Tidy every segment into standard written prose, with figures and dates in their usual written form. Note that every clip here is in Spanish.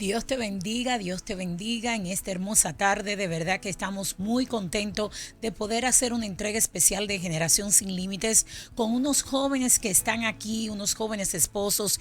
Dios te bendiga en esta hermosa tarde. De verdad que estamos muy contentos de poder hacer una entrega especial de Generación Sin Límites con unos jóvenes que están aquí, unos jóvenes esposos,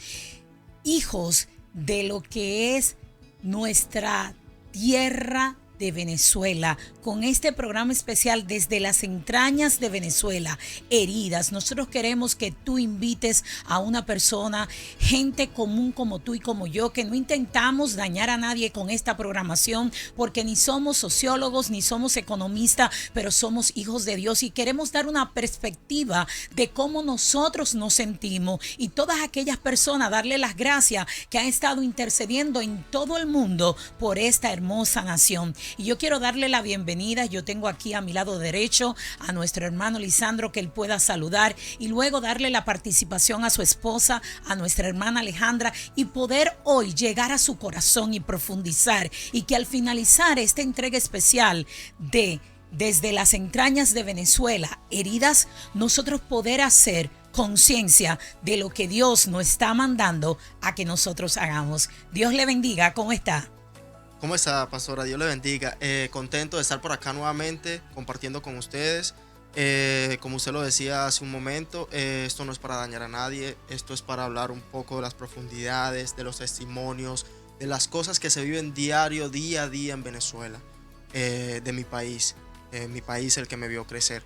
hijos de lo que es nuestra tierra de Venezuela, con este programa especial desde las entrañas de Venezuela, heridas. Nosotros queremos que tú invites a una persona, gente común como tú y como yo, que no intentamos dañar a nadie con esta programación, porque ni somos sociólogos, ni somos economistas, pero somos hijos de Dios y queremos dar una perspectiva de cómo nosotros nos sentimos y todas aquellas personas darle las gracias que han estado intercediendo en todo el mundo por esta hermosa nación. Y yo quiero darle la bienvenida. Yo tengo aquí a mi lado derecho a nuestro hermano Lisandro, que él pueda saludar, y luego darle la participación a su esposa, a nuestra hermana Alejandra, y poder hoy llegar a su corazón y profundizar, y que al finalizar esta entrega especial de Desde las entrañas de Venezuela, heridas, nosotros poder hacer conciencia de lo que Dios nos está mandando a que nosotros hagamos. Dios le bendiga. ¿Cómo está? ¿Cómo está, pastora? Dios le bendiga. Contento de estar por acá nuevamente compartiendo con ustedes. Como usted lo decía hace un momento, esto no es para dañar a nadie, esto es para hablar un poco de las profundidades, de los testimonios, de las cosas que se viven diario, día a día en Venezuela, de mi país el que me vio crecer.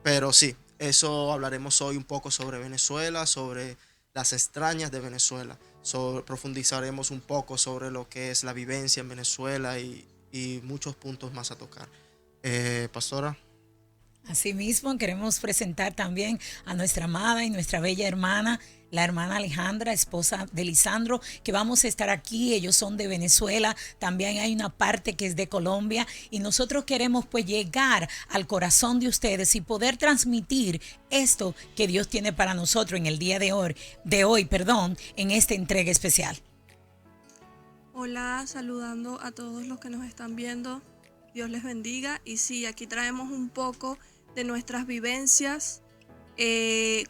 Pero sí, eso hablaremos hoy un poco sobre Venezuela, sobre las extrañas de Venezuela. Profundizaremos un poco sobre lo que es la vivencia en Venezuela y muchos puntos más a tocar. Pastora. Asimismo, queremos presentar también a nuestra amada y nuestra bella hermana, la hermana Alejandra, esposa de Lisandro, que vamos a estar aquí. Ellos son de Venezuela, también hay una parte que es de Colombia, y nosotros queremos pues llegar al corazón de ustedes y poder transmitir esto que Dios tiene para nosotros en el día de hoy, en esta entrega especial. Hola, saludando a todos los que nos están viendo. Dios les bendiga. Y sí, aquí traemos un poco de nuestras vivencias.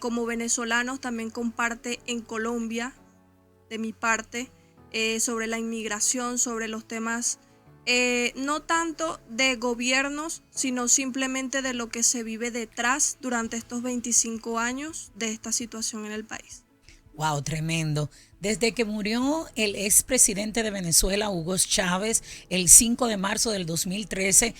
Como venezolanos también comparte en Colombia, de mi parte, sobre la inmigración, sobre los temas no tanto de gobiernos, sino simplemente de lo que se vive detrás durante estos 25 años de esta situación en el país. Wow, tremendo. Desde que murió el expresidente de Venezuela, Hugo Chávez, el 5 de marzo del 2013,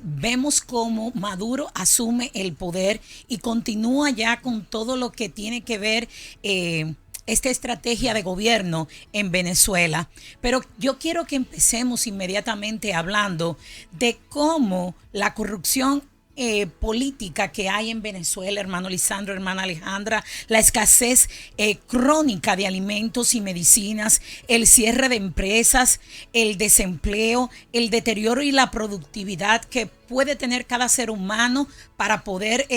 vemos cómo Maduro asume el poder y continúa ya con todo lo que tiene que ver esta estrategia de gobierno en Venezuela. Pero yo quiero que empecemos inmediatamente hablando de cómo la corrupción política que hay en Venezuela, hermano Lisandro, hermana Alejandra, la escasez crónica de alimentos y medicinas, el cierre de empresas, el desempleo, el deterioro y la productividad que puede tener cada ser humano para poder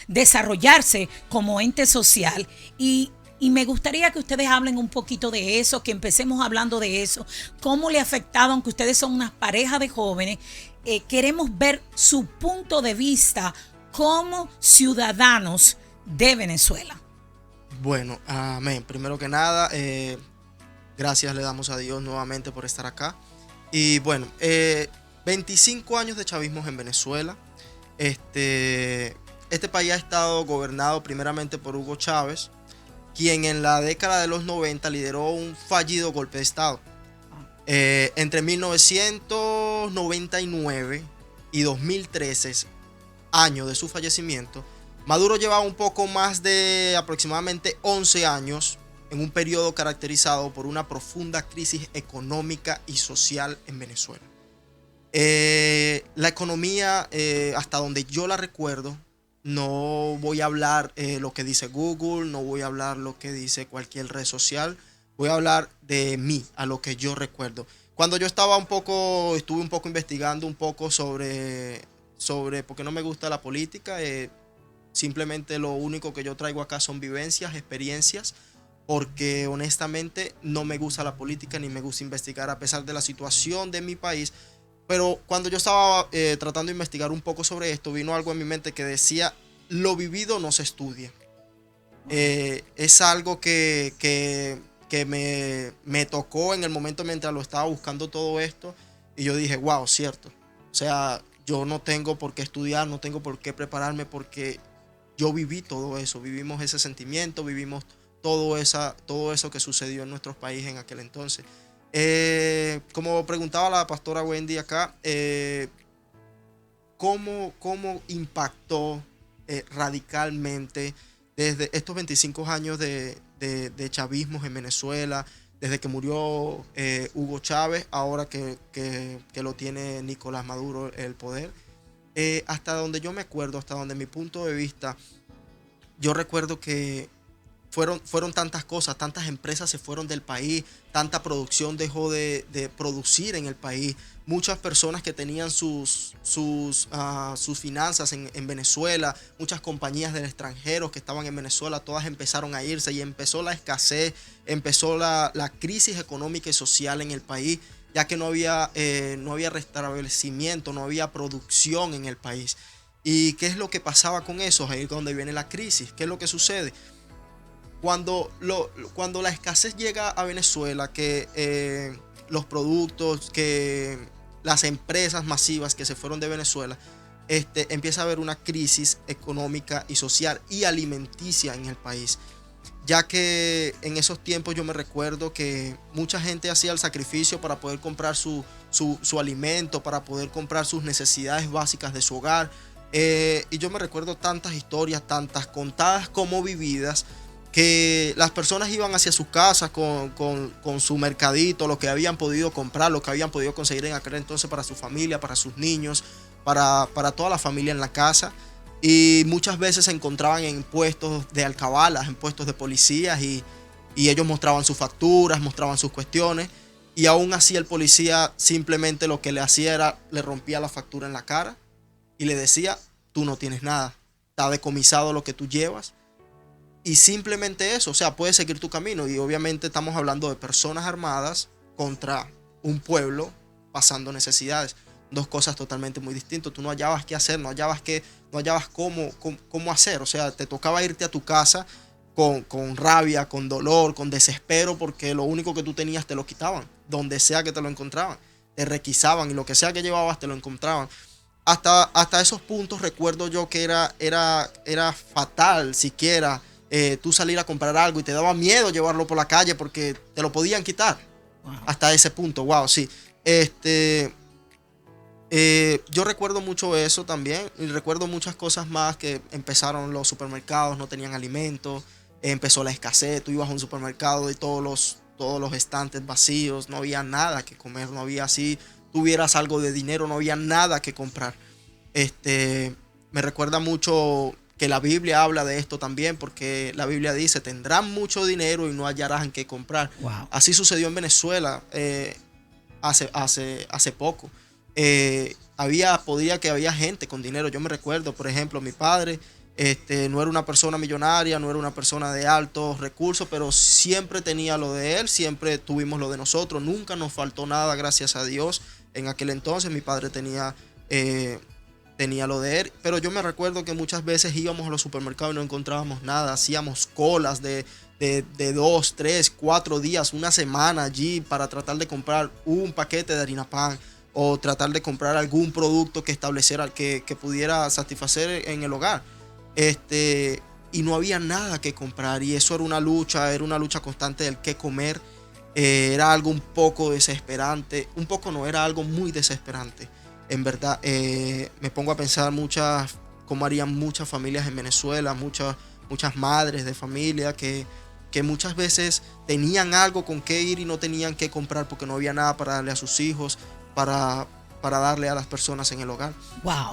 desarrollarse como ente social. Y me gustaría que ustedes hablen un poquito de eso, que empecemos hablando de eso, cómo le ha afectado, aunque ustedes son una pareja de jóvenes. Queremos ver su punto de vista como ciudadanos de Venezuela. Bueno, amén. Primero que nada, gracias le damos a Dios nuevamente por estar acá. Y bueno, 25 años de chavismo en Venezuela. Este país ha estado gobernado primeramente por Hugo Chávez, quien en la década de los 90 lideró un fallido golpe de Estado. Entre 1999 y 2013, año de su fallecimiento, Maduro llevaba un poco más de aproximadamente 11 años en un periodo caracterizado por una profunda crisis económica y social en Venezuela. La economía, hasta donde yo la recuerdo, no voy a hablar lo que dice Google, no voy a hablar lo que dice cualquier red social. Voy a hablar de mí, a lo que yo recuerdo. Cuando yo estuve un poco investigando un poco sobre porque no me gusta la política. Simplemente lo único que yo traigo acá son vivencias, experiencias, porque honestamente no me gusta la política ni me gusta investigar a pesar de la situación de mi país. Pero cuando yo estaba tratando de investigar un poco sobre esto, vino algo en mi mente que decía: lo vivido no se estudia. Es algo que me tocó en el momento mientras lo estaba buscando todo esto y yo dije, wow, cierto. O sea, yo no tengo por qué estudiar, no tengo por qué prepararme porque yo viví todo eso, vivimos ese sentimiento, vivimos todo eso que sucedió en nuestros países en aquel entonces. Como preguntaba la pastora Wendy acá, ¿cómo impactó radicalmente desde estos 25 años de chavismos en Venezuela, desde que murió Hugo Chávez, ahora que lo tiene Nicolás Maduro el poder? Hasta donde yo me acuerdo, hasta donde mi punto de vista, yo recuerdo que fueron tantas cosas, tantas empresas se fueron del país, tanta producción dejó de producir en el país, muchas personas que tenían sus finanzas en Venezuela, muchas compañías del extranjero que estaban en Venezuela, todas empezaron a irse y empezó la escasez, empezó la crisis económica y social en el país, ya que no había restablecimiento, no había producción en el país. ¿Y qué es lo que pasaba con eso? Ahí es donde viene la crisis. ¿Qué es lo que sucede? Cuando la escasez llega a Venezuela, que los productos, que las empresas masivas que se fueron de Venezuela, empieza a haber una crisis económica y social y alimenticia en el país. Ya que en esos tiempos yo me recuerdo que mucha gente hacía el sacrificio para poder comprar su alimento, para poder comprar sus necesidades básicas de su hogar. Y yo me recuerdo tantas historias, tantas contadas como vividas, que las personas iban hacia sus casas con su mercadito, lo que habían podido comprar, lo que habían podido conseguir en aquel entonces para su familia, para sus niños, para toda la familia en la casa. Y muchas veces se encontraban en puestos de alcabalas, en puestos de policías, y ellos mostraban sus facturas, mostraban sus cuestiones, y aún así el policía simplemente lo que le hacía era, le rompía la factura en la cara y le decía, tú no tienes nada, está decomisado lo que tú llevas. Y simplemente eso, o sea, puedes seguir tu camino. Y obviamente estamos hablando de personas armadas contra un pueblo pasando necesidades. Dos cosas totalmente muy distintas. Tú no hallabas qué hacer, no hallabas cómo hacer. O sea, te tocaba irte a tu casa con rabia, con dolor, con desespero, porque lo único que tú tenías te lo quitaban. Donde sea que te lo encontraban. Te requisaban y lo que sea que llevabas te lo encontraban. Hasta esos puntos recuerdo yo que era fatal siquiera tú salir a comprar algo y te daba miedo llevarlo por la calle porque te lo podían quitar. Wow. Hasta ese punto, wow, sí. Yo recuerdo mucho eso también y recuerdo muchas cosas más, que empezaron los supermercados, no tenían alimentos, empezó la escasez, tú ibas a un supermercado y todos los estantes vacíos, no había nada que comer, no había, si tuvieras algo de dinero, no había nada que comprar. Me recuerda mucho que la Biblia habla de esto también, porque la Biblia dice, tendrán mucho dinero y no hallarán en qué comprar. Wow. Así sucedió en Venezuela hace poco. Podía que había gente con dinero. Yo me recuerdo, por ejemplo, mi padre no era una persona millonaria, no era una persona de altos recursos, pero siempre tenía lo de él, siempre tuvimos lo de nosotros, nunca nos faltó nada, gracias a Dios. En aquel entonces mi padre tenía lo de él, pero yo me recuerdo que muchas veces íbamos a los supermercados y no encontrábamos nada, hacíamos colas de 2, 3, 4 días, una semana allí para tratar de comprar un paquete de harina pan o tratar de comprar algún producto que estableciera, que pudiera satisfacer en el hogar. Y no había nada que comprar, y eso era una lucha constante del qué comer. Era algo un poco desesperante, era algo muy desesperante. En verdad, me pongo a pensar cómo harían muchas familias en Venezuela, muchas madres de familia que muchas veces tenían algo con qué ir y no tenían qué comprar porque no había nada para darle a sus hijos, para darle a las personas en el hogar. Wow.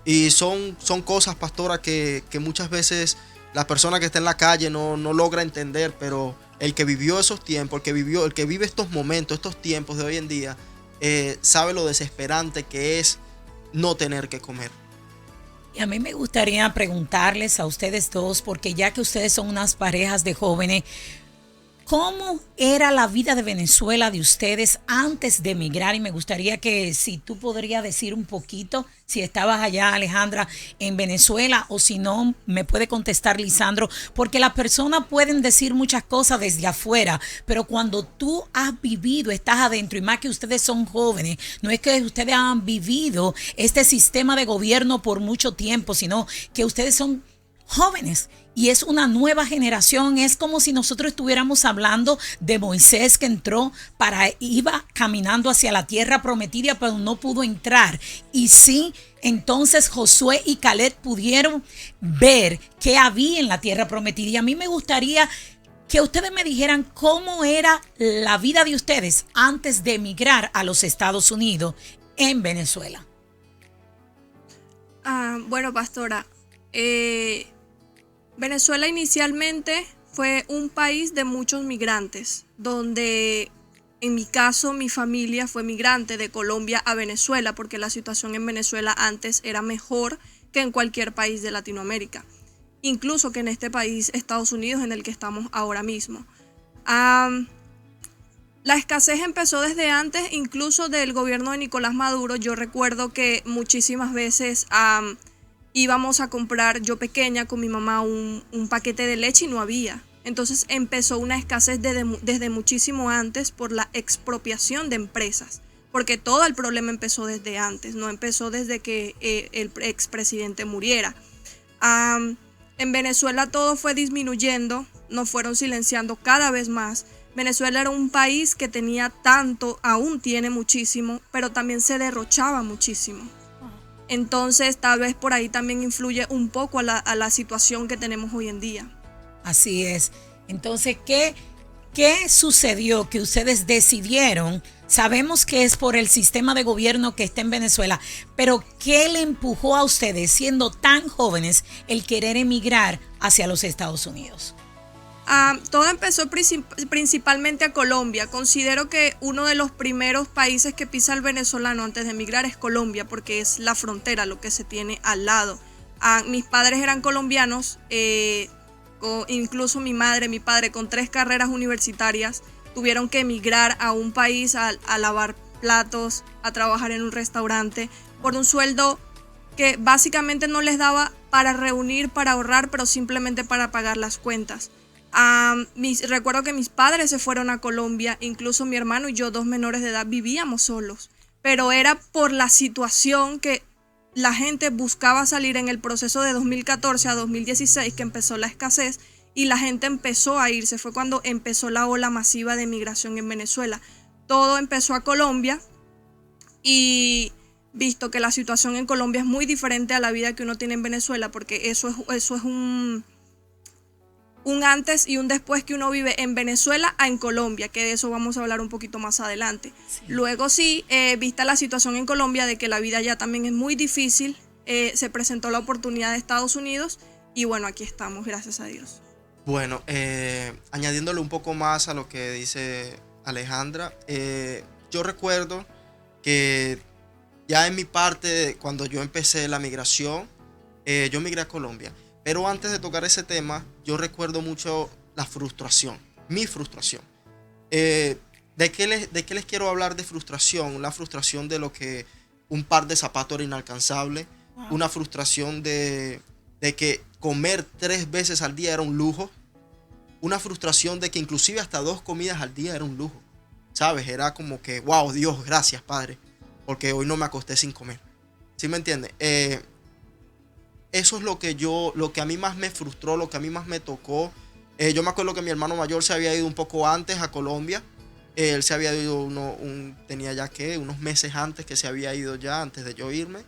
Y son cosas, pastora, que muchas veces la persona que está en la calle no logra entender, pero el que vivió esos tiempos, el que vive estos momentos, estos tiempos de hoy en día, sabe lo desesperante que es no tener que comer. Y a mí me gustaría preguntarles a ustedes dos, porque ya que ustedes son unas parejas de jóvenes, ¿Cómo era la vida de Venezuela de ustedes antes de emigrar? Y me gustaría que si tú podrías decir un poquito, si estabas allá, Alejandra, en Venezuela, o si no, me puede contestar Lisandro, porque las personas pueden decir muchas cosas desde afuera, pero cuando tú has vivido, estás adentro, y más que ustedes son jóvenes, no es que ustedes han vivido este sistema de gobierno por mucho tiempo, sino que ustedes son jóvenes y es una nueva generación. Es como si nosotros estuviéramos hablando de Moisés que entró iba caminando hacia la tierra prometida, pero no pudo entrar. Y sí, entonces Josué y Caleb pudieron ver qué había en la tierra prometida. Y a mí me gustaría que ustedes me dijeran cómo era la vida de ustedes antes de emigrar a los Estados Unidos en Venezuela. Bueno, pastora, Venezuela inicialmente fue un país de muchos migrantes, donde en mi caso mi familia fue migrante de Colombia a Venezuela, porque la situación en Venezuela antes era mejor que en cualquier país de Latinoamérica, incluso que en este país, Estados Unidos, en el que estamos ahora mismo. La escasez empezó desde antes, incluso del gobierno de Nicolás Maduro. Yo recuerdo que muchísimas veces íbamos a comprar, yo pequeña, con mi mamá un paquete de leche y no había. Entonces empezó una escasez desde muchísimo antes por la expropiación de empresas, porque todo el problema empezó desde antes, no empezó desde que el expresidente muriera. En Venezuela todo fue disminuyendo, nos fueron silenciando cada vez más. Venezuela era un país que tenía tanto, aún tiene muchísimo, pero también se derrochaba muchísimo. Entonces tal vez por ahí también influye un poco a la situación que tenemos hoy en día. Así es. Entonces, ¿qué sucedió que ustedes decidieron? Sabemos que es por el sistema de gobierno que está en Venezuela, pero ¿qué le empujó a ustedes, siendo tan jóvenes, el querer emigrar hacia los Estados Unidos? Todo empezó principalmente a Colombia. Considero que uno de los primeros países que pisa el venezolano antes de emigrar es Colombia, porque es la frontera, lo que se tiene al lado. Mis padres eran colombianos, incluso mi madre, mi padre, con 3 carreras universitarias, tuvieron que emigrar a un país a lavar platos, a trabajar en un restaurante, por un sueldo que básicamente no les daba para reunir, para ahorrar, pero simplemente para pagar las cuentas. Recuerdo que mis padres se fueron a Colombia, incluso mi hermano y yo, 2 menores de edad, vivíamos solos, pero era por la situación que la gente buscaba salir en el proceso de 2014 a 2016, que empezó la escasez y la gente empezó a irse. Fue cuando empezó la ola masiva de migración en Venezuela. Todo empezó a Colombia y visto que la situación en Colombia es muy diferente a la vida que uno tiene en Venezuela, porque eso es un antes y un después que uno vive en Venezuela a en Colombia, que de eso vamos a hablar un poquito más adelante. Sí. Luego sí, vista la situación en Colombia de que la vida ya también es muy difícil, se presentó la oportunidad de Estados Unidos y bueno, aquí estamos, gracias a Dios. Bueno, añadiéndole un poco más a lo que dice Alejandra, yo recuerdo que ya en mi parte, cuando yo empecé la migración, yo migré a Colombia. Pero antes de tocar ese tema, yo recuerdo mucho la frustración, mi frustración. ¿De qué les quiero hablar de frustración? La frustración de lo que un par de zapatos era inalcanzable, una frustración de que comer 3 veces al día era un lujo, una frustración de que inclusive hasta 2 comidas al día era un lujo, ¿sabes? Era como que, wow, Dios, gracias, Padre, porque hoy no me acosté sin comer. ¿Sí me entiendes? Eso es lo que a mí más me frustró, lo que a mí más me tocó. Yo me acuerdo que mi hermano mayor se había ido un poco antes a Colombia. Él se había ido tenía ya unos meses antes que se había ido ya, antes de yo irme.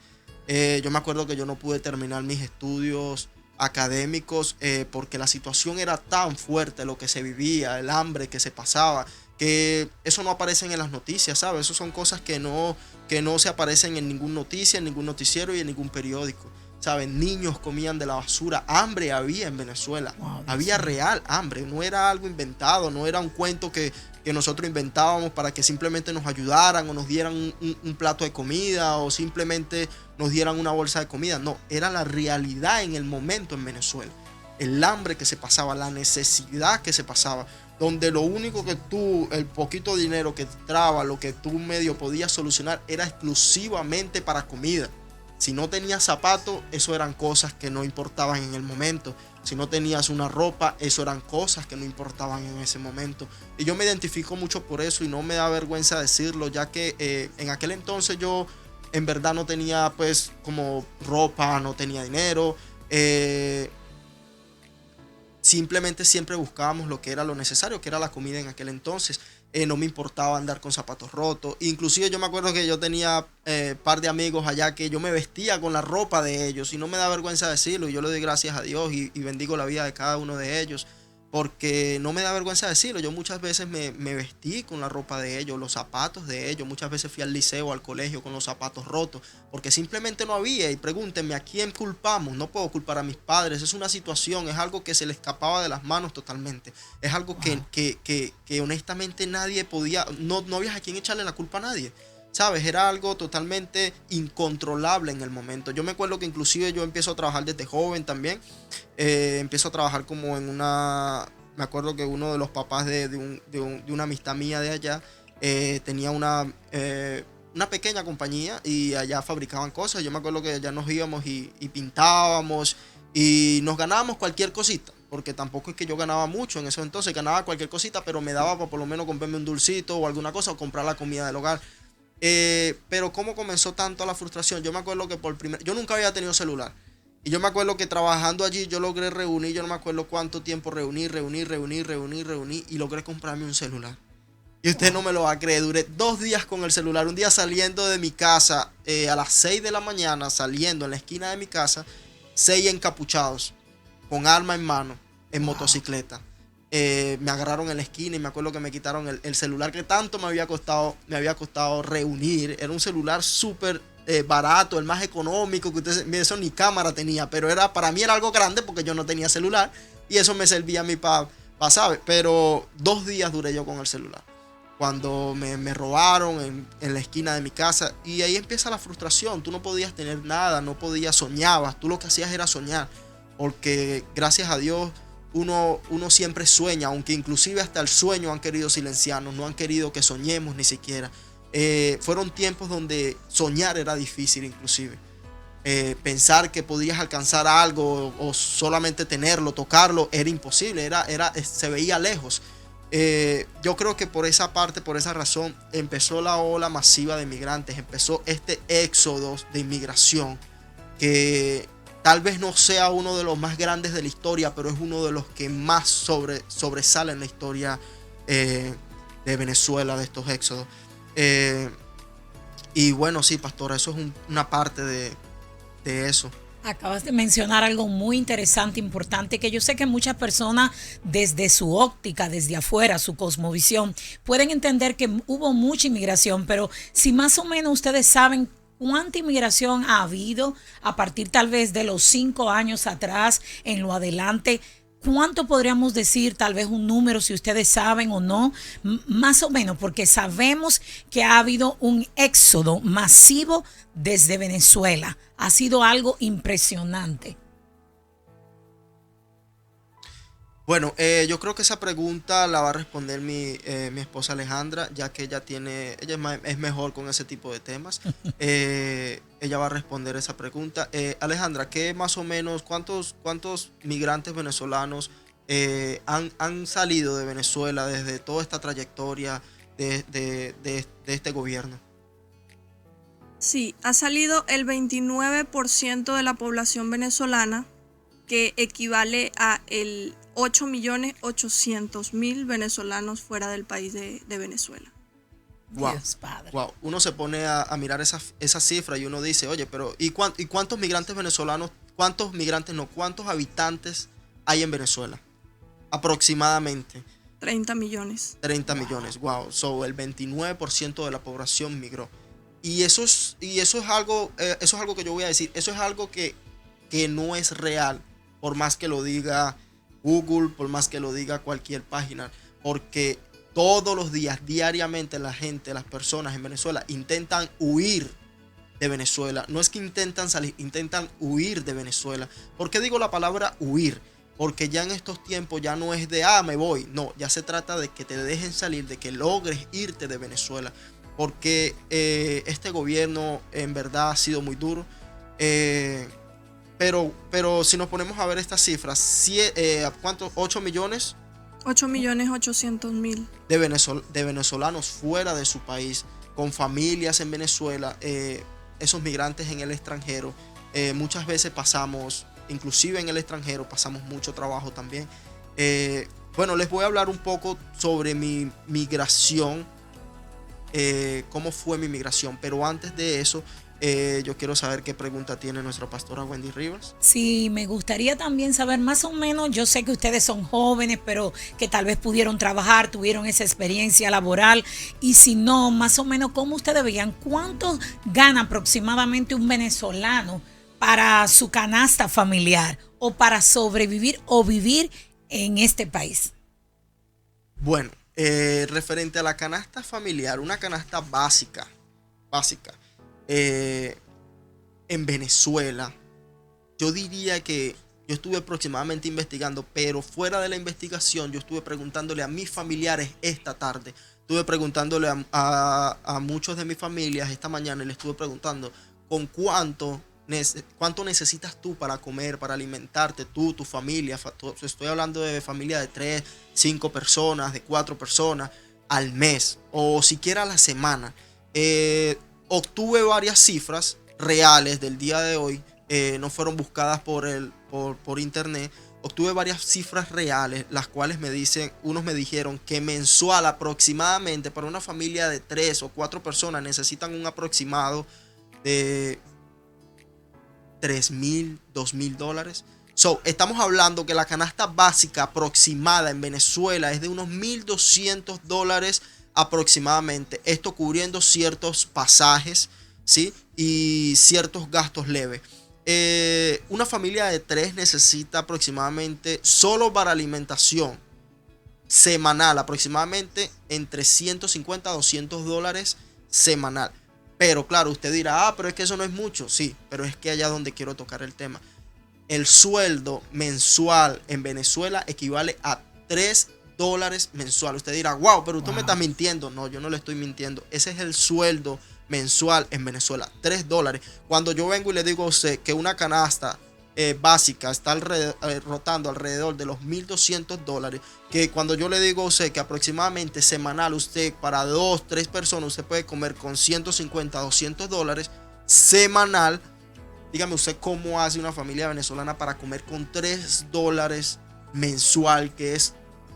Yo me acuerdo que yo no pude terminar mis estudios académicos porque la situación era tan fuerte, lo que se vivía, el hambre que se pasaba, que eso no aparece en las noticias, ¿sabes? Eso son cosas que no se aparecen en ninguna noticia, en ningún noticiero y en ningún periódico. ¿Saben? Niños comían de la basura. Hambre había en Venezuela. Wow, había real hambre. No era algo inventado. No era un cuento que nosotros inventábamos para que simplemente nos ayudaran o nos dieran un plato de comida o simplemente nos dieran una bolsa de comida. No, era la realidad en el momento en Venezuela. El hambre que se pasaba, la necesidad que se pasaba. donde lo único que tú, el poquito dinero que entraba, lo que tú medio podías solucionar, era exclusivamente para comida. Si no tenías zapatos, eso eran cosas que no importaban en el momento. Si no tenías una ropa, eso eran cosas que no importaban en ese momento. Y yo me identifico mucho por eso y no me da vergüenza decirlo, ya que en aquel entonces yo en verdad no tenía pues como ropa, no tenía dinero. Simplemente siempre buscábamos lo que era lo necesario, que era la comida en aquel entonces. No me importaba andar con zapatos rotos. Inclusive yo me acuerdo que yo tenía par de amigos allá que yo me vestía con la ropa de ellos y no me da vergüenza decirlo. Y yo le doy gracias a Dios y bendigo la vida de cada uno de ellos, porque no me da vergüenza decirlo. Yo muchas veces me vestí con la ropa de ellos, los zapatos de ellos. Muchas veces fui al liceo, al colegio con los zapatos rotos, porque simplemente no había. Y pregúntenme, ¿a quién culpamos? No puedo culpar a mis padres. Es una situación, es algo que se le escapaba de las manos totalmente. Es algo que honestamente nadie podía, no había a quien echarle la culpa a nadie. ¿Sabes? Era algo totalmente incontrolable en el momento. Yo me acuerdo que inclusive yo empiezo a trabajar desde joven también. Empiezo a trabajar como en una... Me acuerdo que uno de los papás de una amistad mía de allá tenía una pequeña compañía y allá fabricaban cosas. Yo me acuerdo que allá nos íbamos y pintábamos y nos ganábamos cualquier cosita. Porque tampoco es que yo ganaba mucho en eso entonces. Ganaba cualquier cosita, pero me daba para por lo menos comprarme un dulcito o alguna cosa o comprar la comida del hogar. Pero cómo comenzó tanto la frustración. Yo me acuerdo que yo nunca había tenido celular. Y yo me acuerdo que trabajando allí yo logré reunir, yo no me acuerdo cuánto tiempo reuní y logré comprarme un celular. Y usted no me lo va a creer, duré 2 días con el celular. Un día saliendo de mi casa a las 6 de la mañana, saliendo en la esquina de mi casa, 6 encapuchados, con arma en mano, en motocicleta. Me agarraron en la esquina y me acuerdo que me quitaron el celular que tanto me había costado reunir. Era un celular súper barato, el más económico, que eso ni cámara tenía, pero para mí era algo grande porque yo no tenía celular y eso me servía a mí para ¿sabes? Pero 2 días duré yo con el celular. Cuando me robaron en la esquina de mi casa, y ahí empieza la frustración. Tú no podías tener nada, no podías, soñabas, tú lo que hacías era soñar, porque gracias a Dios uno siempre sueña, aunque inclusive hasta el sueño han querido silenciarnos, no han querido que soñemos ni siquiera. Fueron tiempos donde soñar era difícil inclusive. Pensar que podías alcanzar algo o solamente tenerlo, tocarlo, era imposible, se veía lejos. Yo creo que por esa parte, por esa razón, empezó la ola masiva de inmigrantes, empezó este éxodo de inmigración que tal vez no sea uno de los más grandes de la historia, pero es uno de los que más sobresale en la historia de Venezuela, de estos éxodos. Y bueno, sí, pastora, eso es una parte de eso. Acabas de mencionar algo muy interesante, importante, que yo sé que muchas personas desde su óptica, desde afuera, su cosmovisión, pueden entender que hubo mucha inmigración, pero si más o menos ustedes saben cuánta inmigración ha habido a partir tal vez de los 5 años atrás en lo adelante, ¿cuánto podríamos decir, tal vez un número, si ustedes saben o no? Más o menos, porque sabemos que ha habido un éxodo masivo desde Venezuela. Ha sido algo impresionante. Bueno, yo creo que esa pregunta la va a responder mi esposa Alejandra, ya que ella es mejor con ese tipo de temas. Ella va a responder esa pregunta. Alejandra, ¿qué más o menos, cuántos migrantes venezolanos han salido de Venezuela desde toda esta trayectoria de este gobierno? Sí, ha salido el 29% de la población venezolana, que equivale a el 8.800.000 venezolanos fuera del país de Venezuela. Wow, Dios Padre. wow. Uno se pone a mirar esa cifra y uno dice, oye, pero ¿y cuántos migrantes venezolanos, cuántos habitantes hay en Venezuela? Aproximadamente. 30 millones. 30 millones, wow. So, el 29% de la población migró. Y eso es algo que yo voy a decir, eso es algo que no es real, por más que lo diga Google, por más que lo diga cualquier página, porque todos los días, diariamente, las personas en Venezuela intentan huir de Venezuela. No es que intentan salir, intentan huir de Venezuela. ¿Por qué digo la palabra huir? porque ya en estos tiempos ya no es de, me voy. No, ya se trata de que te dejen salir, de que logres irte de Venezuela, porque este gobierno en verdad ha sido muy duro. Pero si nos ponemos a ver estas cifras, ¿cuántos? 8 millones 8.800.000. de venezolanos fuera de su país, con familias en Venezuela, esos migrantes en el extranjero. Muchas veces pasamos, inclusive en el extranjero, pasamos mucho trabajo también. Bueno, les voy a hablar un poco sobre mi migración, cómo fue mi migración, pero antes de eso, yo quiero saber qué pregunta tiene nuestra pastora Wendy Rivas. Sí, me gustaría también saber más o menos, yo sé que ustedes son jóvenes, pero que tal vez pudieron trabajar, tuvieron esa experiencia laboral, y si no, más o menos, ¿cómo ustedes veían cuánto gana aproximadamente un venezolano para su canasta familiar o para sobrevivir o vivir en este país? Bueno, referente a la canasta familiar, una canasta básica, en Venezuela, yo diría que yo estuve aproximadamente investigando, pero fuera de la investigación, yo estuve preguntándole a mis familiares esta tarde, estuve preguntándole a muchos de mis familias esta mañana, y les estuve preguntando con cuánto necesitas tú para comer, para alimentarte tú, tu familia. Estoy hablando de familia de 3, 5 personas, de 4 personas al mes, o siquiera a la semana. Obtuve varias cifras reales del día de hoy, no fueron buscadas por internet. Obtuve varias cifras reales, las cuales unos me dijeron que mensual aproximadamente para una familia de 3 o 4 personas necesitan un aproximado de $3,000, $2,000. Estamos hablando que la canasta básica aproximada en Venezuela es de unos $1,200 aproximadamente. Esto cubriendo ciertos pasajes, ¿sí? Y ciertos gastos leves. Una familia de 3 necesita aproximadamente, solo para alimentación semanal, aproximadamente entre $150 a $200 semanal. Pero claro, usted dirá, pero es que eso no es mucho. Sí, pero es que allá donde quiero tocar el tema. El sueldo mensual en Venezuela equivale a $3 mensual. Usted dirá, wow, pero tú me estás mintiendo. No, yo no le estoy mintiendo. Ese es el sueldo mensual en Venezuela, $3. Cuando yo vengo y le digo a usted que una canasta básica está rotando alrededor de los $1,200, que cuando yo le digo a usted que aproximadamente semanal usted para 2, 3 personas usted puede comer con $150, $200 semanal, dígame usted cómo hace una familia venezolana para comer con $3 mensual, que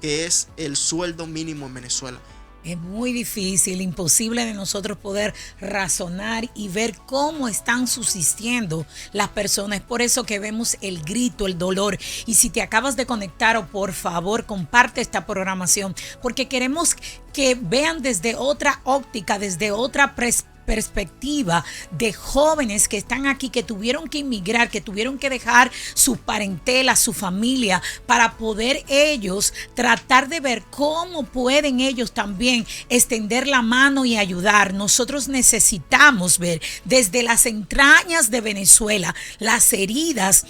es el sueldo mínimo en Venezuela. Es muy difícil, imposible de nosotros poder razonar y ver cómo están subsistiendo las personas. Es por eso que vemos el grito, el dolor. Y si te acabas de conectar, por favor, comparte esta programación, porque queremos que vean desde otra óptica, desde otra perspectiva de jóvenes que están aquí, que tuvieron que emigrar, que tuvieron que dejar su parentela, su familia, para poder ellos tratar de ver cómo pueden ellos también extender la mano y ayudar. Nosotros necesitamos ver desde las entrañas de Venezuela las heridas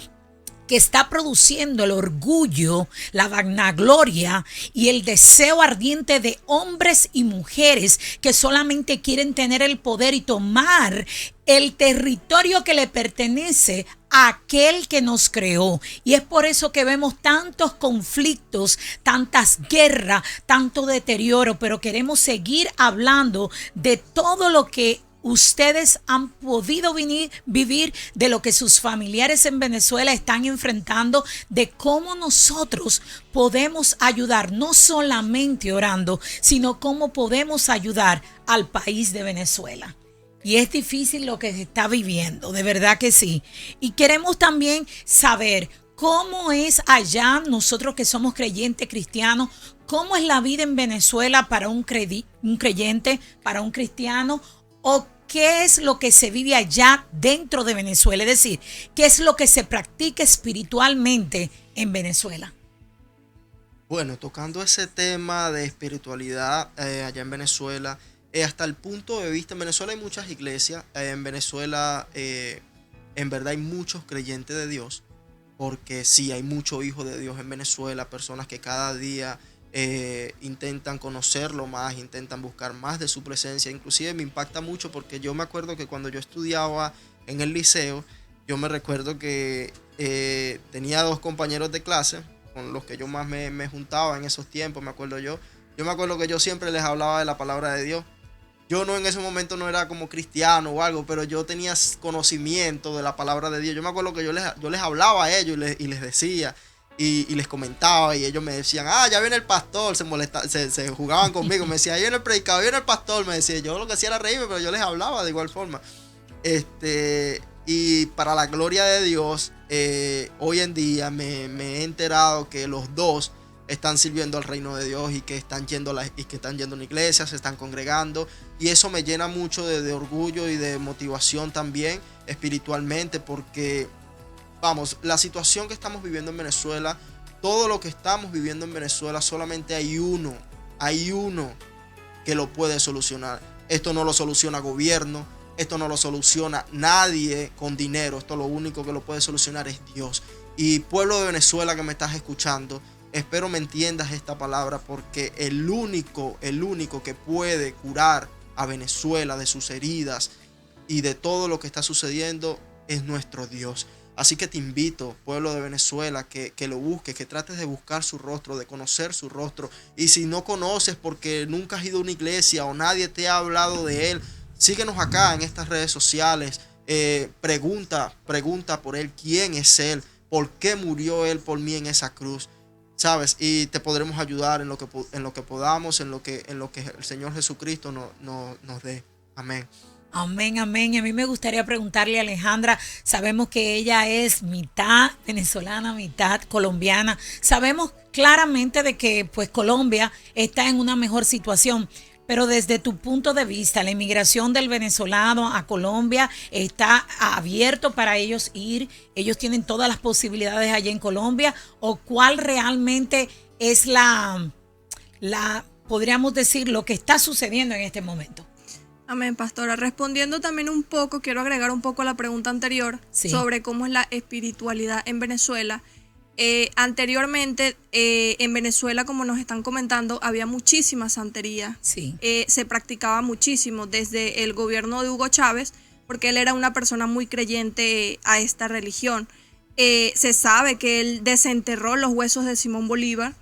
que está produciendo el orgullo, la vanagloria y el deseo ardiente de hombres y mujeres que solamente quieren tener el poder y tomar el territorio que le pertenece a aquel que nos creó. Y es por eso que vemos tantos conflictos, tantas guerras, tanto deterioro, pero queremos seguir hablando de todo lo que ustedes han podido vivir, de lo que sus familiares en Venezuela están enfrentando, de cómo nosotros podemos ayudar, no solamente orando, sino cómo podemos ayudar al país de Venezuela. Y es difícil lo que se está viviendo, de verdad que sí. Y queremos también saber cómo es allá, nosotros que somos creyentes cristianos, cómo es la vida en Venezuela para un creyente, para un cristiano, o qué es lo que se vive allá dentro de Venezuela, es decir, qué es lo que se practica espiritualmente en Venezuela. Bueno, tocando ese tema de espiritualidad allá en Venezuela, hasta el punto de vista, en Venezuela hay muchas iglesias, en Venezuela en verdad hay muchos creyentes de Dios, porque sí, hay mucho hijo de Dios en Venezuela, personas que cada día intentan conocerlo más, intentan buscar más de su presencia. Inclusive me impacta mucho porque yo me acuerdo que cuando yo estudiaba en el liceo, yo me recuerdo que tenía 2 compañeros de clase con los que yo más me juntaba en esos tiempos, me acuerdo yo. Yo me acuerdo que yo siempre les hablaba de la palabra de Dios. Yo no en ese momento no era como cristiano o algo, pero yo tenía conocimiento de la palabra de Dios. Yo me acuerdo que yo les hablaba a ellos y les decía y les comentaba, y ellos me decían, ya viene el pastor, se jugaban conmigo, me decían, ahí viene el predicador, viene el pastor, me decía. Yo lo que hacía era reírme, pero yo les hablaba de igual forma. Y para la gloria de Dios, hoy en día me he enterado que los 2 están sirviendo al reino de Dios y que están yendo a una iglesia, se están congregando, y eso me llena mucho de orgullo y de motivación también espiritualmente, porque vamos, la situación que estamos viviendo en Venezuela, todo lo que estamos viviendo en Venezuela, solamente hay uno que lo puede solucionar. Esto no lo soluciona gobierno, esto no lo soluciona nadie con dinero, esto lo único que lo puede solucionar es Dios. Y pueblo de Venezuela que me estás escuchando, espero me entiendas esta palabra, porque el único que puede curar a Venezuela de sus heridas y de todo lo que está sucediendo es nuestro Dios. Así que te invito, pueblo de Venezuela, que lo busques, que trates de buscar su rostro, de conocer su rostro. Y si no conoces porque nunca has ido a una iglesia o nadie te ha hablado de Él, síguenos acá en estas redes sociales. Pregunta por Él, quién es Él, por qué murió Él por mí en esa cruz, ¿sabes? Y te podremos ayudar en lo que podamos, en lo que el Señor Jesucristo nos dé. Amén. Amén, amén. A mí me gustaría preguntarle a Alejandra, sabemos que ella es mitad venezolana, mitad colombiana. Sabemos claramente de que pues Colombia está en una mejor situación, pero desde tu punto de vista, ¿la inmigración del venezolano a Colombia está abierto para ellos ir? ¿Ellos tienen todas las posibilidades allá en Colombia? ¿O cuál realmente es podríamos decir, lo que está sucediendo en este momento? Amén, pastora. Respondiendo también un poco, quiero agregar un poco a la pregunta anterior sobre cómo es la espiritualidad en Venezuela. Anteriormente, en Venezuela, como nos están comentando, había muchísima santería. Sí. Se practicaba muchísimo desde el gobierno de Hugo Chávez, porque él era una persona muy creyente a esta religión. Se sabe que él desenterró los huesos de Simón Bolívar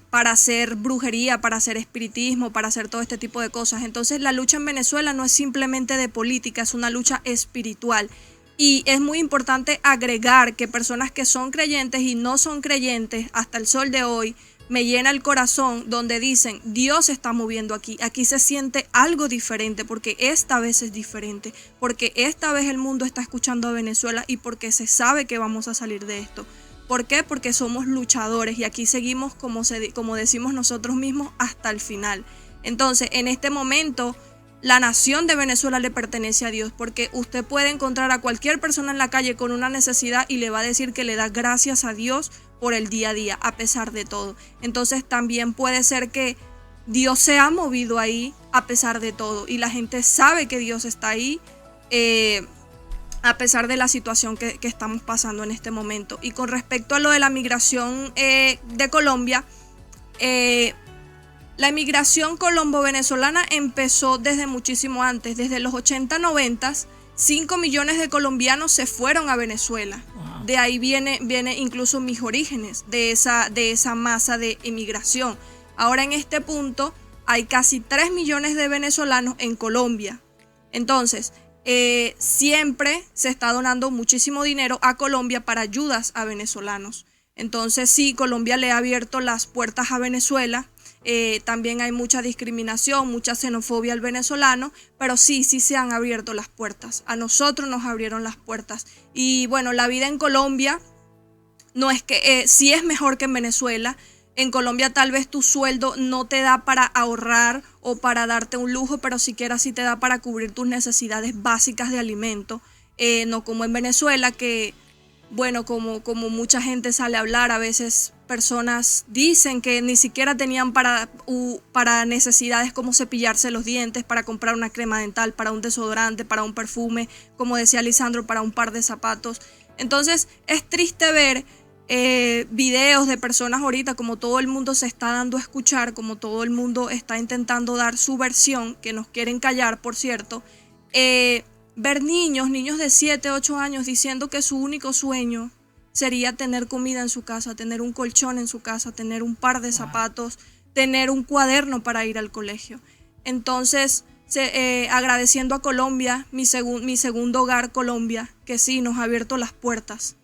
para hacer brujería, para hacer espiritismo, para hacer todo este tipo de cosas. Entonces la lucha en Venezuela no es simplemente de política, es una lucha espiritual. Y es muy importante agregar que personas que son creyentes y no son creyentes hasta el sol de hoy, me llena el corazón donde dicen, Dios está moviendo aquí, aquí se siente algo diferente, porque esta vez es diferente, porque esta vez el mundo está escuchando a Venezuela y porque se sabe que vamos a salir de esto. ¿Por qué? Porque somos luchadores y aquí seguimos, como decimos nosotros mismos, hasta el final. Entonces, en este momento, la nación de Venezuela le pertenece a Dios, porque usted puede encontrar a cualquier persona en la calle con una necesidad y le va a decir que le da gracias a Dios por el día a día, a pesar de todo. Entonces, también puede ser que Dios se ha movido ahí a pesar de todo y la gente sabe que Dios está ahí, a pesar de la situación que estamos pasando en este momento. Y con respecto a lo de la migración de Colombia, la inmigración colombo-venezolana empezó desde muchísimo antes, desde los 80, 90, 5 millones de colombianos se fueron a Venezuela. Wow. De ahí viene incluso mis orígenes, de esa masa de inmigración. Ahora en este punto hay casi 3 millones de venezolanos en Colombia. Entonces, siempre se está donando muchísimo dinero a Colombia para ayudas a venezolanos. Entonces sí, Colombia le ha abierto las puertas a Venezuela. También hay mucha discriminación, mucha xenofobia al venezolano, pero sí se han abierto las puertas. A nosotros nos abrieron las puertas. Y bueno, la vida en Colombia no es que sí es mejor que en Venezuela. En Colombia tal vez tu sueldo no te da para ahorrar o para darte un lujo, pero siquiera sí te da para cubrir tus necesidades básicas de alimento. No como en Venezuela que, bueno, como mucha gente sale a hablar, a veces personas dicen que ni siquiera tenían para necesidades como cepillarse los dientes, para comprar una crema dental, para un desodorante, para un perfume, como decía Lisandro, para un par de zapatos. Entonces es triste ver videos de personas ahorita, como todo el mundo se está dando a escuchar, como todo el mundo está intentando dar su versión, que nos quieren callar, por cierto, ver niños de 7, 8 años diciendo que su único sueño sería tener comida en su casa, tener un colchón en su casa, tener un par de zapatos, tener un cuaderno para ir al colegio. Entonces, agradeciendo a Colombia, mi segundo hogar, Colombia, que sí nos ha abierto las puertas.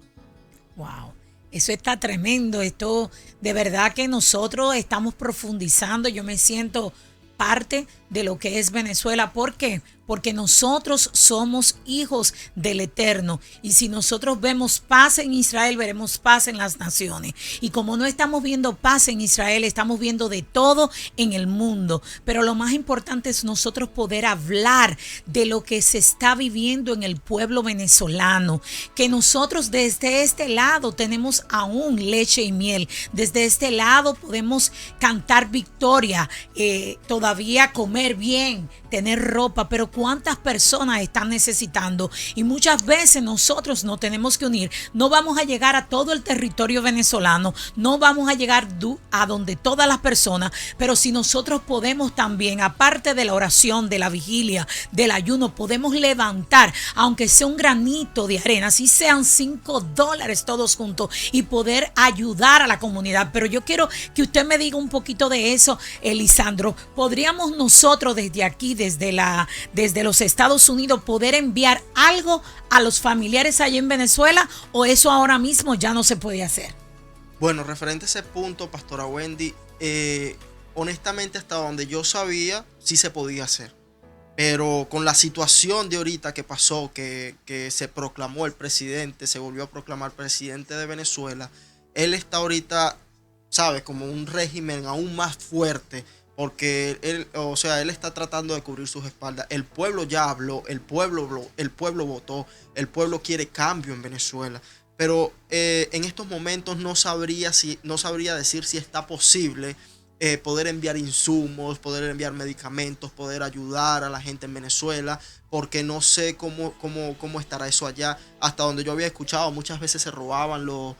Wow, eso está tremendo. Esto de verdad que nosotros estamos profundizando. Yo me siento parte de lo que es Venezuela. ¿Por qué? Porque nosotros somos hijos del Eterno. Y si nosotros vemos paz en Israel, veremos paz en las naciones. Y como no estamos viendo paz en Israel, estamos viendo de todo en el mundo. Pero lo más importante es nosotros poder hablar de lo que se está viviendo en el pueblo venezolano. Que nosotros desde este lado tenemos aún leche y miel. Desde este lado podemos cantar victoria, todavía comer bien, tener ropa, pero ¿cuántas personas están necesitando? Y muchas veces nosotros nos tenemos que unir. No vamos a llegar a todo el territorio venezolano, no vamos a llegar a donde todas las personas, pero si nosotros podemos también, aparte de la oración, de la vigilia, del ayuno, podemos levantar, aunque sea un granito de arena, si sean $5 todos juntos, y poder ayudar a la comunidad. Pero yo quiero que usted me diga un poquito de eso, Elisandro. ¿Podríamos nosotros desde aquí, desde los Estados Unidos, poder enviar algo a los familiares allá en Venezuela, o eso ahora mismo ya no se puede hacer? Bueno, referente a ese punto, Pastora Wendy, honestamente hasta donde yo sabía, sí se podía hacer. Pero con la situación de ahorita que pasó, que se proclamó el presidente, se volvió a proclamar presidente de Venezuela, él está ahorita, ¿sabes? Como un régimen aún más fuerte. Porque él está tratando de cubrir sus espaldas. El pueblo ya habló, el pueblo votó, el pueblo quiere cambio en Venezuela. Pero en estos momentos no sabría decir si está posible poder enviar insumos, poder enviar medicamentos, poder ayudar a la gente en Venezuela, porque no sé cómo estará eso allá. Hasta donde yo había escuchado, muchas veces se robaban los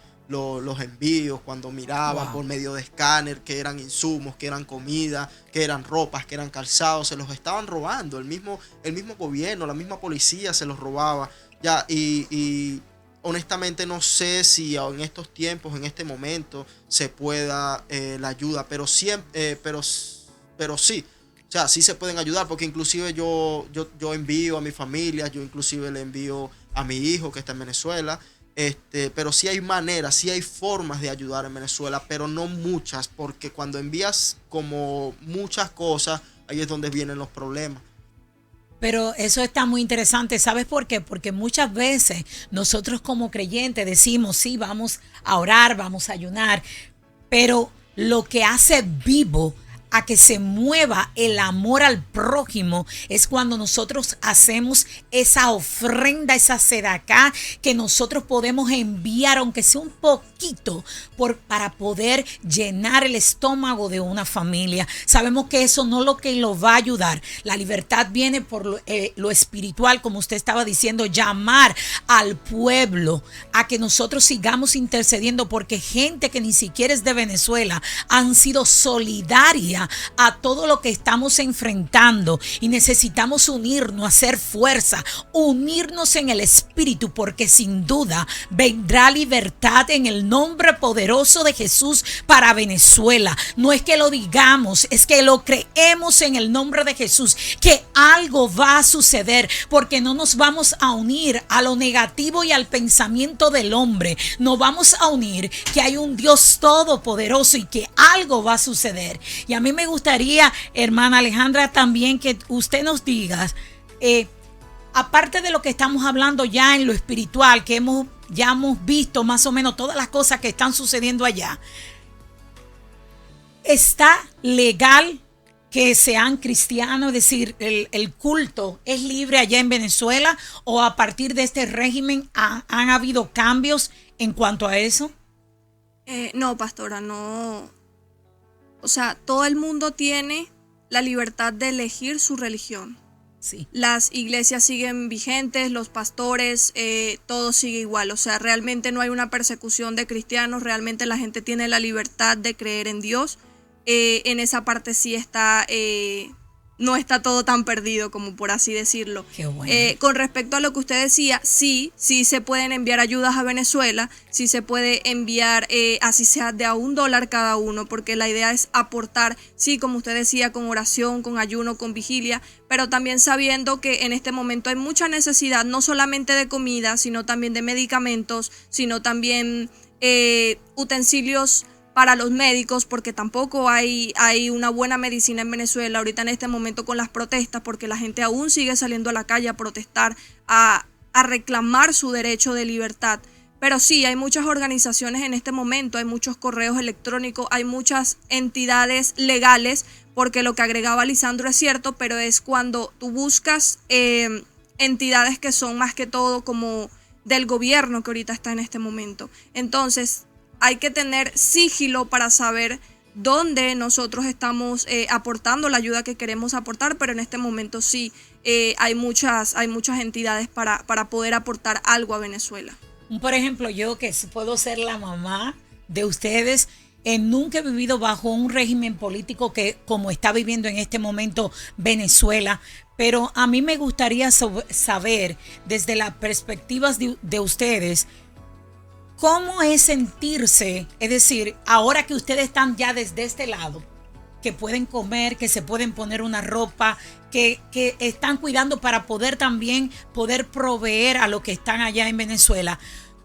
envíos cuando miraban por medio de escáner, que eran insumos, que eran comida, que eran ropas, que eran calzados, se los estaban robando. El mismo gobierno, la misma policía se los robaba. Ya, y honestamente no sé si en estos tiempos, en este momento, se pueda la ayuda, pero sí, pero sí. O sea, sí se pueden ayudar, porque inclusive yo envío a mi familia, yo inclusive le envío a mi hijo que está en Venezuela. Pero sí hay maneras, sí hay formas de ayudar en Venezuela, pero no muchas, porque cuando envías como muchas cosas, ahí es donde vienen los problemas. Pero eso está muy interesante. ¿Sabes por qué? Porque muchas veces nosotros como creyentes decimos, sí, vamos a orar, vamos a ayunar, pero lo que hace vivo a que se mueva el amor al prójimo es cuando nosotros hacemos esa ofrenda, esa sedacá que nosotros podemos enviar, aunque sea un poquito, para poder llenar el estómago de una familia. Sabemos que eso no es lo que lo va a ayudar. La libertad viene por lo espiritual, como usted estaba diciendo, llamar al pueblo a que nosotros sigamos intercediendo, porque gente que ni siquiera es de Venezuela han sido solidarias a todo lo que estamos enfrentando, y necesitamos unirnos, hacer fuerza, unirnos en el espíritu, porque sin duda vendrá libertad en el nombre poderoso de Jesús para Venezuela. No es que lo digamos, es que lo creemos en el nombre de Jesús, que algo va a suceder, porque no nos vamos a unir a lo negativo y al pensamiento del hombre. Nos vamos a unir que hay un Dios todopoderoso y que algo va a suceder. Y a mí me gustaría, hermana Alejandra, también que usted nos diga, aparte de lo que estamos hablando ya en lo espiritual, que ya hemos visto más o menos todas las cosas que están sucediendo allá, ¿está legal que sean cristianos? Es decir, el culto es libre allá en Venezuela, o a partir de este régimen han habido cambios en cuanto a eso? No, pastora, no. O sea, todo el mundo tiene la libertad de elegir su religión. Sí. Las iglesias siguen vigentes, los pastores, todo sigue igual. O sea, realmente no hay una persecución de cristianos, realmente la gente tiene la libertad de creer en Dios. En esa parte sí está, no está todo tan perdido como por así decirlo. Qué bueno. Con respecto a lo que usted decía, sí se pueden enviar ayudas a Venezuela, sí se puede enviar, así sea de a $1 cada uno, porque la idea es aportar, sí, como usted decía, con oración, con ayuno, con vigilia, pero también sabiendo que en este momento hay mucha necesidad, no solamente de comida, sino también de medicamentos, sino también utensilios para los médicos, porque tampoco hay una buena medicina en Venezuela ahorita en este momento con las protestas, porque la gente aún sigue saliendo a la calle a protestar, a reclamar su derecho de libertad. Pero sí, hay muchas organizaciones en este momento, hay muchos correos electrónicos, hay muchas entidades legales, porque lo que agregaba Lisandro es cierto, pero es cuando tú buscas entidades que son más que todo como del gobierno que ahorita está en este momento. Entonces, hay que tener sigilo para saber dónde nosotros estamos aportando la ayuda que queremos aportar, pero en este momento sí hay muchas entidades para poder aportar algo a Venezuela. Por ejemplo, yo que puedo ser la mamá de ustedes, nunca he vivido bajo un régimen político que como está viviendo en este momento Venezuela, pero a mí me gustaría saber desde las perspectivas de ustedes, ¿cómo es sentirse? Es decir, ahora que ustedes están ya desde este lado, que pueden comer, que se pueden poner una ropa, que están cuidando para poder también poder proveer a los que están allá en Venezuela.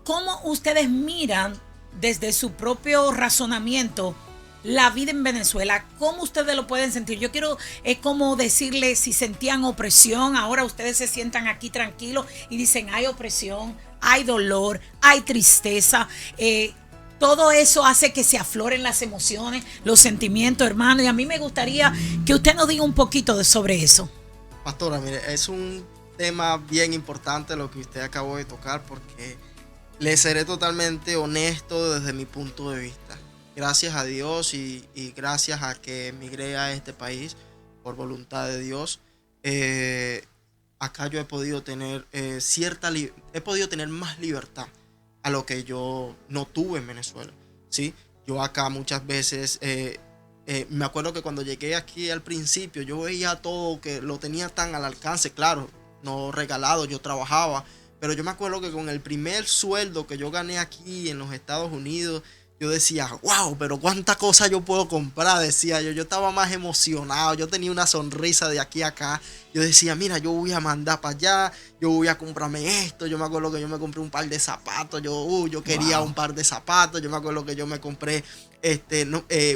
¿Cómo ustedes miran desde su propio razonamiento la vida en Venezuela? ¿Cómo ustedes lo pueden sentir? Yo quiero, es como decirle si sentían opresión, ahora ustedes se sientan aquí tranquilos y dicen hay opresión, hay dolor, hay tristeza, todo eso hace que se afloren las emociones, los sentimientos, hermano, y a mí me gustaría que usted nos diga un poquito sobre eso. Pastora, mire, es un tema bien importante lo que usted acabó de tocar, porque le seré totalmente honesto desde mi punto de vista. Gracias a Dios y gracias a que emigré a este país por voluntad de Dios, acá yo he podido tener he podido tener más libertad a lo que yo no tuve en Venezuela, ¿sí? Yo acá muchas veces, me acuerdo que cuando llegué aquí al principio, yo veía todo que lo tenía tan al alcance, claro, no regalado, yo trabajaba, pero yo me acuerdo que con el primer sueldo que yo gané aquí en los Estados Unidos, yo decía, wow, pero cuánta cosa yo puedo comprar, decía yo estaba más emocionado, yo tenía una sonrisa de aquí a acá, yo decía, mira, yo voy a mandar para allá, yo voy a comprarme esto, yo me acuerdo que yo me compré un par de zapatos, yo quería un par de zapatos, yo me acuerdo que yo me compré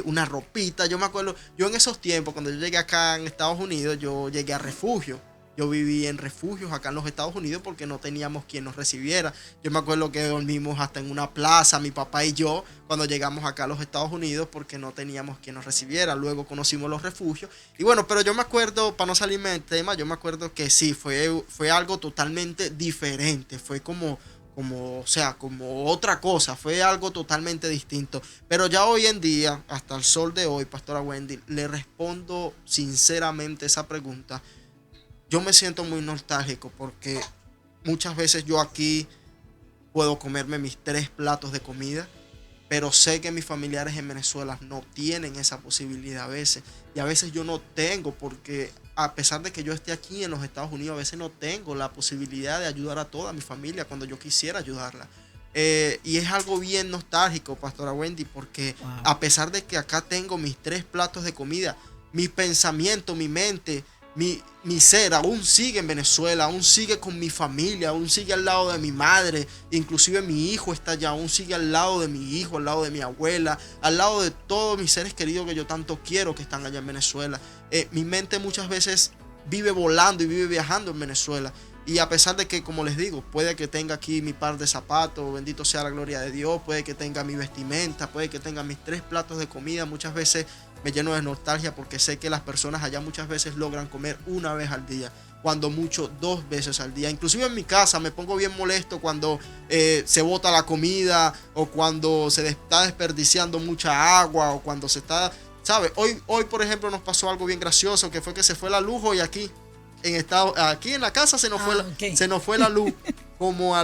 una ropita, yo me acuerdo, yo en esos tiempos, cuando yo llegué acá en Estados Unidos, yo llegué a refugio. Yo viví en refugios acá en los Estados Unidos porque no teníamos quien nos recibiera. Yo me acuerdo que dormimos hasta en una plaza, mi papá y yo, cuando llegamos acá a los Estados Unidos porque no teníamos quien nos recibiera. Luego conocimos los refugios. Y bueno, pero yo me acuerdo, para no salirme del tema, yo me acuerdo que sí, fue algo totalmente diferente. Fue como otra cosa, fue algo totalmente distinto. Pero ya hoy en día, hasta el sol de hoy, Pastora Wendy, le respondo sinceramente esa pregunta. Yo me siento muy nostálgico porque muchas veces yo aquí puedo comerme mis 3 platos de comida, pero sé que mis familiares en Venezuela no tienen esa posibilidad a veces. Y a veces yo no tengo, porque a pesar de que yo esté aquí en los Estados Unidos, a veces no tengo la posibilidad de ayudar a toda mi familia cuando yo quisiera ayudarla. Y es algo bien nostálgico, Pastora Wendy, porque a pesar de que acá tengo mis 3 platos de comida, mi pensamiento, mi mente, mi ser aún sigue en Venezuela, aún sigue con mi familia, aún sigue al lado de mi madre, inclusive mi hijo está allá, aún sigue al lado de mi hijo, al lado de mi abuela, al lado de todos mis seres queridos que yo tanto quiero que están allá en Venezuela. Mi mente muchas veces vive volando y vive viajando en Venezuela. Y a pesar de que, como les digo, puede que tenga aquí mi par de zapatos, bendito sea la gloria de Dios, puede que tenga mi vestimenta, puede que tenga mis 3 platos de comida, muchas veces me lleno de nostalgia porque sé que las personas allá muchas veces logran comer una vez al día, cuando mucho 2 veces al día. Inclusive en mi casa me pongo bien molesto cuando se bota la comida, o cuando se está desperdiciando mucha agua, o cuando se está, ¿sabe? Hoy por ejemplo nos pasó algo bien gracioso, que fue que se fue la luz hoy aquí. aquí en la casa se nos fue la luz como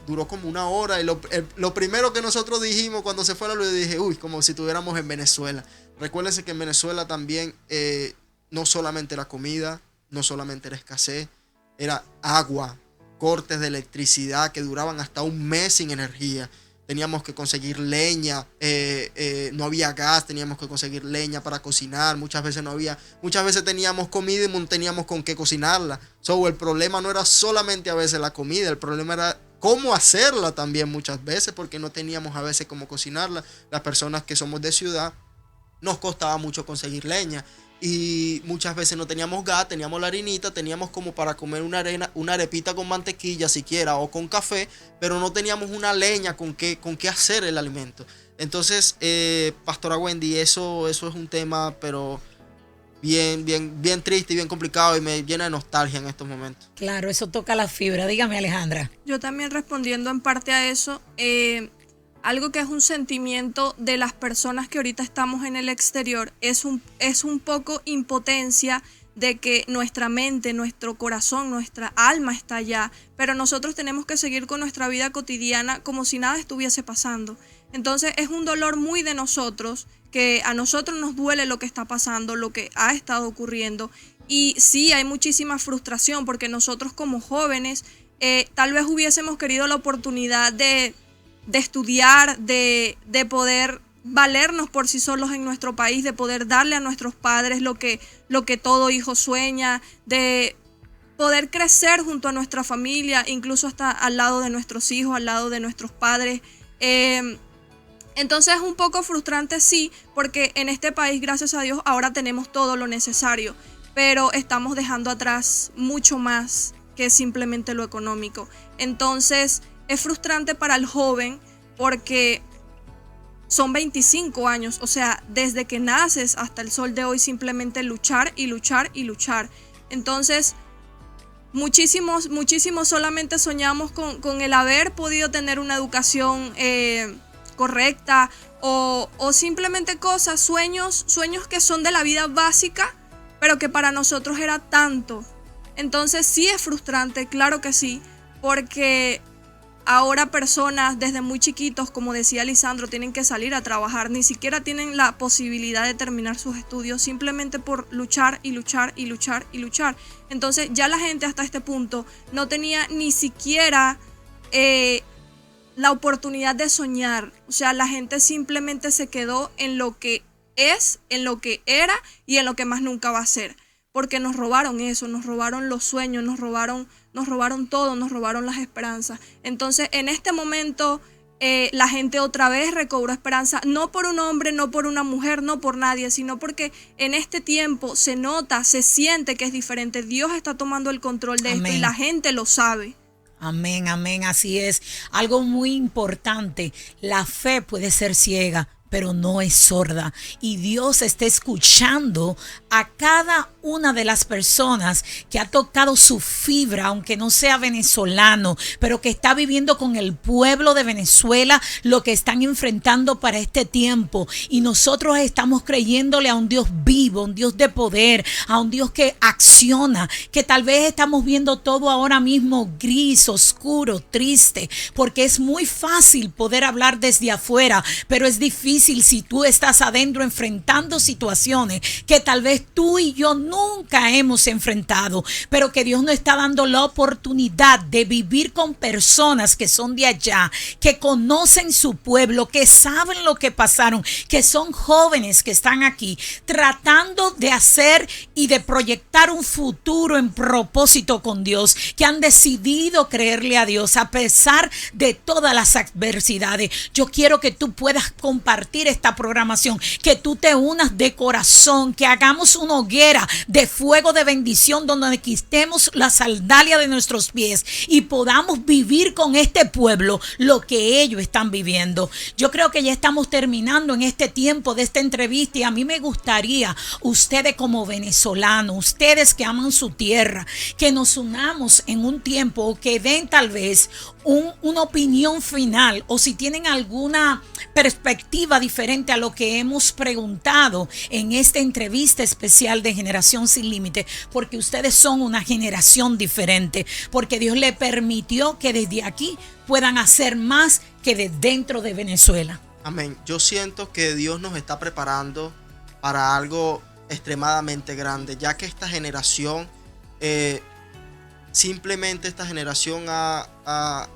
duró como una hora, y lo primero que nosotros dijimos cuando se fue la luz, dije, uy, como si estuviéramos en Venezuela. Recuérdense que en Venezuela también no solamente la comida, no solamente era escasez, era agua, cortes de electricidad que duraban hasta un mes sin energía. Teníamos que conseguir leña, no había gas, teníamos que conseguir leña para cocinar, muchas veces teníamos comida y no teníamos con qué cocinarla. El problema no era solamente a veces la comida, el problema era cómo hacerla también muchas veces, porque no teníamos a veces cómo cocinarla. Las personas que somos de ciudad, nos costaba mucho conseguir leña. Y muchas veces no teníamos gas, teníamos la harinita, teníamos como para comer una arepita con mantequilla siquiera o con café, pero no teníamos una leña con qué hacer el alimento. Entonces, Pastora Wendy, eso es un tema, pero bien triste y bien complicado, y me llena de nostalgia en estos momentos. Claro, eso toca la fibra. Dígame, Alejandra. Yo también respondiendo en parte a eso, algo que es un sentimiento de las personas que ahorita estamos en el exterior, es un poco impotencia de que nuestra mente, nuestro corazón, nuestra alma está allá, pero nosotros tenemos que seguir con nuestra vida cotidiana como si nada estuviese pasando. Entonces es un dolor muy de nosotros, que a nosotros nos duele lo que está pasando, lo que ha estado ocurriendo. Y sí, hay muchísima frustración, porque nosotros como jóvenes tal vez hubiésemos querido la oportunidad de estudiar, de poder valernos por sí solos en nuestro país, de poder darle a nuestros padres lo que todo hijo sueña, de poder crecer junto a nuestra familia, incluso hasta al lado de nuestros hijos, al lado de nuestros padres. Entonces es un poco frustrante, sí, porque en este país, gracias a Dios, ahora tenemos todo lo necesario, pero estamos dejando atrás mucho más que simplemente lo económico. Entonces es frustrante para el joven, porque son 25 años, o sea, desde que naces hasta el sol de hoy, simplemente luchar y luchar y luchar. Entonces, muchísimos solamente soñamos con el haber podido tener una educación correcta, o simplemente sueños que son de la vida básica, pero que para nosotros era tanto. Entonces sí es frustrante, claro que sí, porque ahora personas desde muy chiquitos, como decía Lisandro, tienen que salir a trabajar, ni siquiera tienen la posibilidad de terminar sus estudios, simplemente por luchar y luchar y luchar y luchar. Entonces ya la gente hasta este punto no tenía ni siquiera la oportunidad de soñar. O sea, la gente simplemente se quedó en lo que es, en lo que era y en lo que más nunca va a ser. Porque nos robaron eso, nos robaron los sueños, nos robaron todo, nos robaron las esperanzas. Entonces, en este momento, la gente otra vez recobró esperanza, no por un hombre, no por una mujer, no por nadie, sino porque en este tiempo se nota, se siente que es diferente. Dios está tomando el control de esto y la gente lo sabe. Amén, amén, así es. Algo muy importante, la fe puede ser ciega, pero no es sorda. Y Dios está escuchando a cada una de las personas que ha tocado su fibra, aunque no sea venezolano, pero que está viviendo con el pueblo de Venezuela lo que están enfrentando para este tiempo. Y nosotros estamos creyéndole a un Dios vivo, a un Dios de poder, a un Dios que acciona, que tal vez estamos viendo todo ahora mismo gris, oscuro, triste, porque es muy fácil poder hablar desde afuera, pero es difícil si tú estás adentro enfrentando situaciones que tal vez tú y yo nunca hemos enfrentado, pero que Dios nos está dando la oportunidad de vivir con personas que son de allá, que conocen su pueblo, que saben lo que pasaron, que son jóvenes que están aquí tratando de hacer y de proyectar un futuro en propósito con Dios, que han decidido creerle a Dios a pesar de todas las adversidades. Yo quiero que tú puedas compartir esta programación, que tú te unas de corazón, que hagamos una hoguera de fuego de bendición donde quitemos la sandalia de nuestros pies y podamos vivir con este pueblo lo que ellos están viviendo. Yo creo que ya estamos terminando en este tiempo de esta entrevista, y a mí me gustaría, ustedes como venezolanos, ustedes que aman su tierra, que nos unamos en un tiempo, o que den tal vez una opinión final, o si tienen alguna perspectiva diferente a lo que hemos preguntado en esta entrevista especial de Generación Sin Límite, porque ustedes son una generación diferente, porque Dios le permitió que desde aquí puedan hacer más que de dentro de Venezuela. Amén. Yo siento que Dios nos está preparando para algo extremadamente grande, ya que esta generación, simplemente esta generación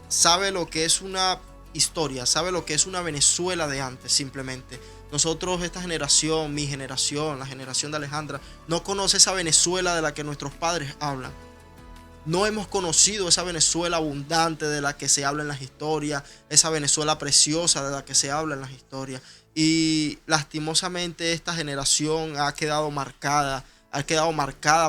sabe lo que es una historia, sabe lo que es una Venezuela de antes. Simplemente nosotros, esta generación, mi generación, la generación de Alejandra, no conoce esa Venezuela de la que nuestros padres hablan. No hemos conocido esa Venezuela abundante de la que se habla en las historias, esa Venezuela preciosa de la que se habla en las historias. Y lastimosamente esta generación ha quedado marcada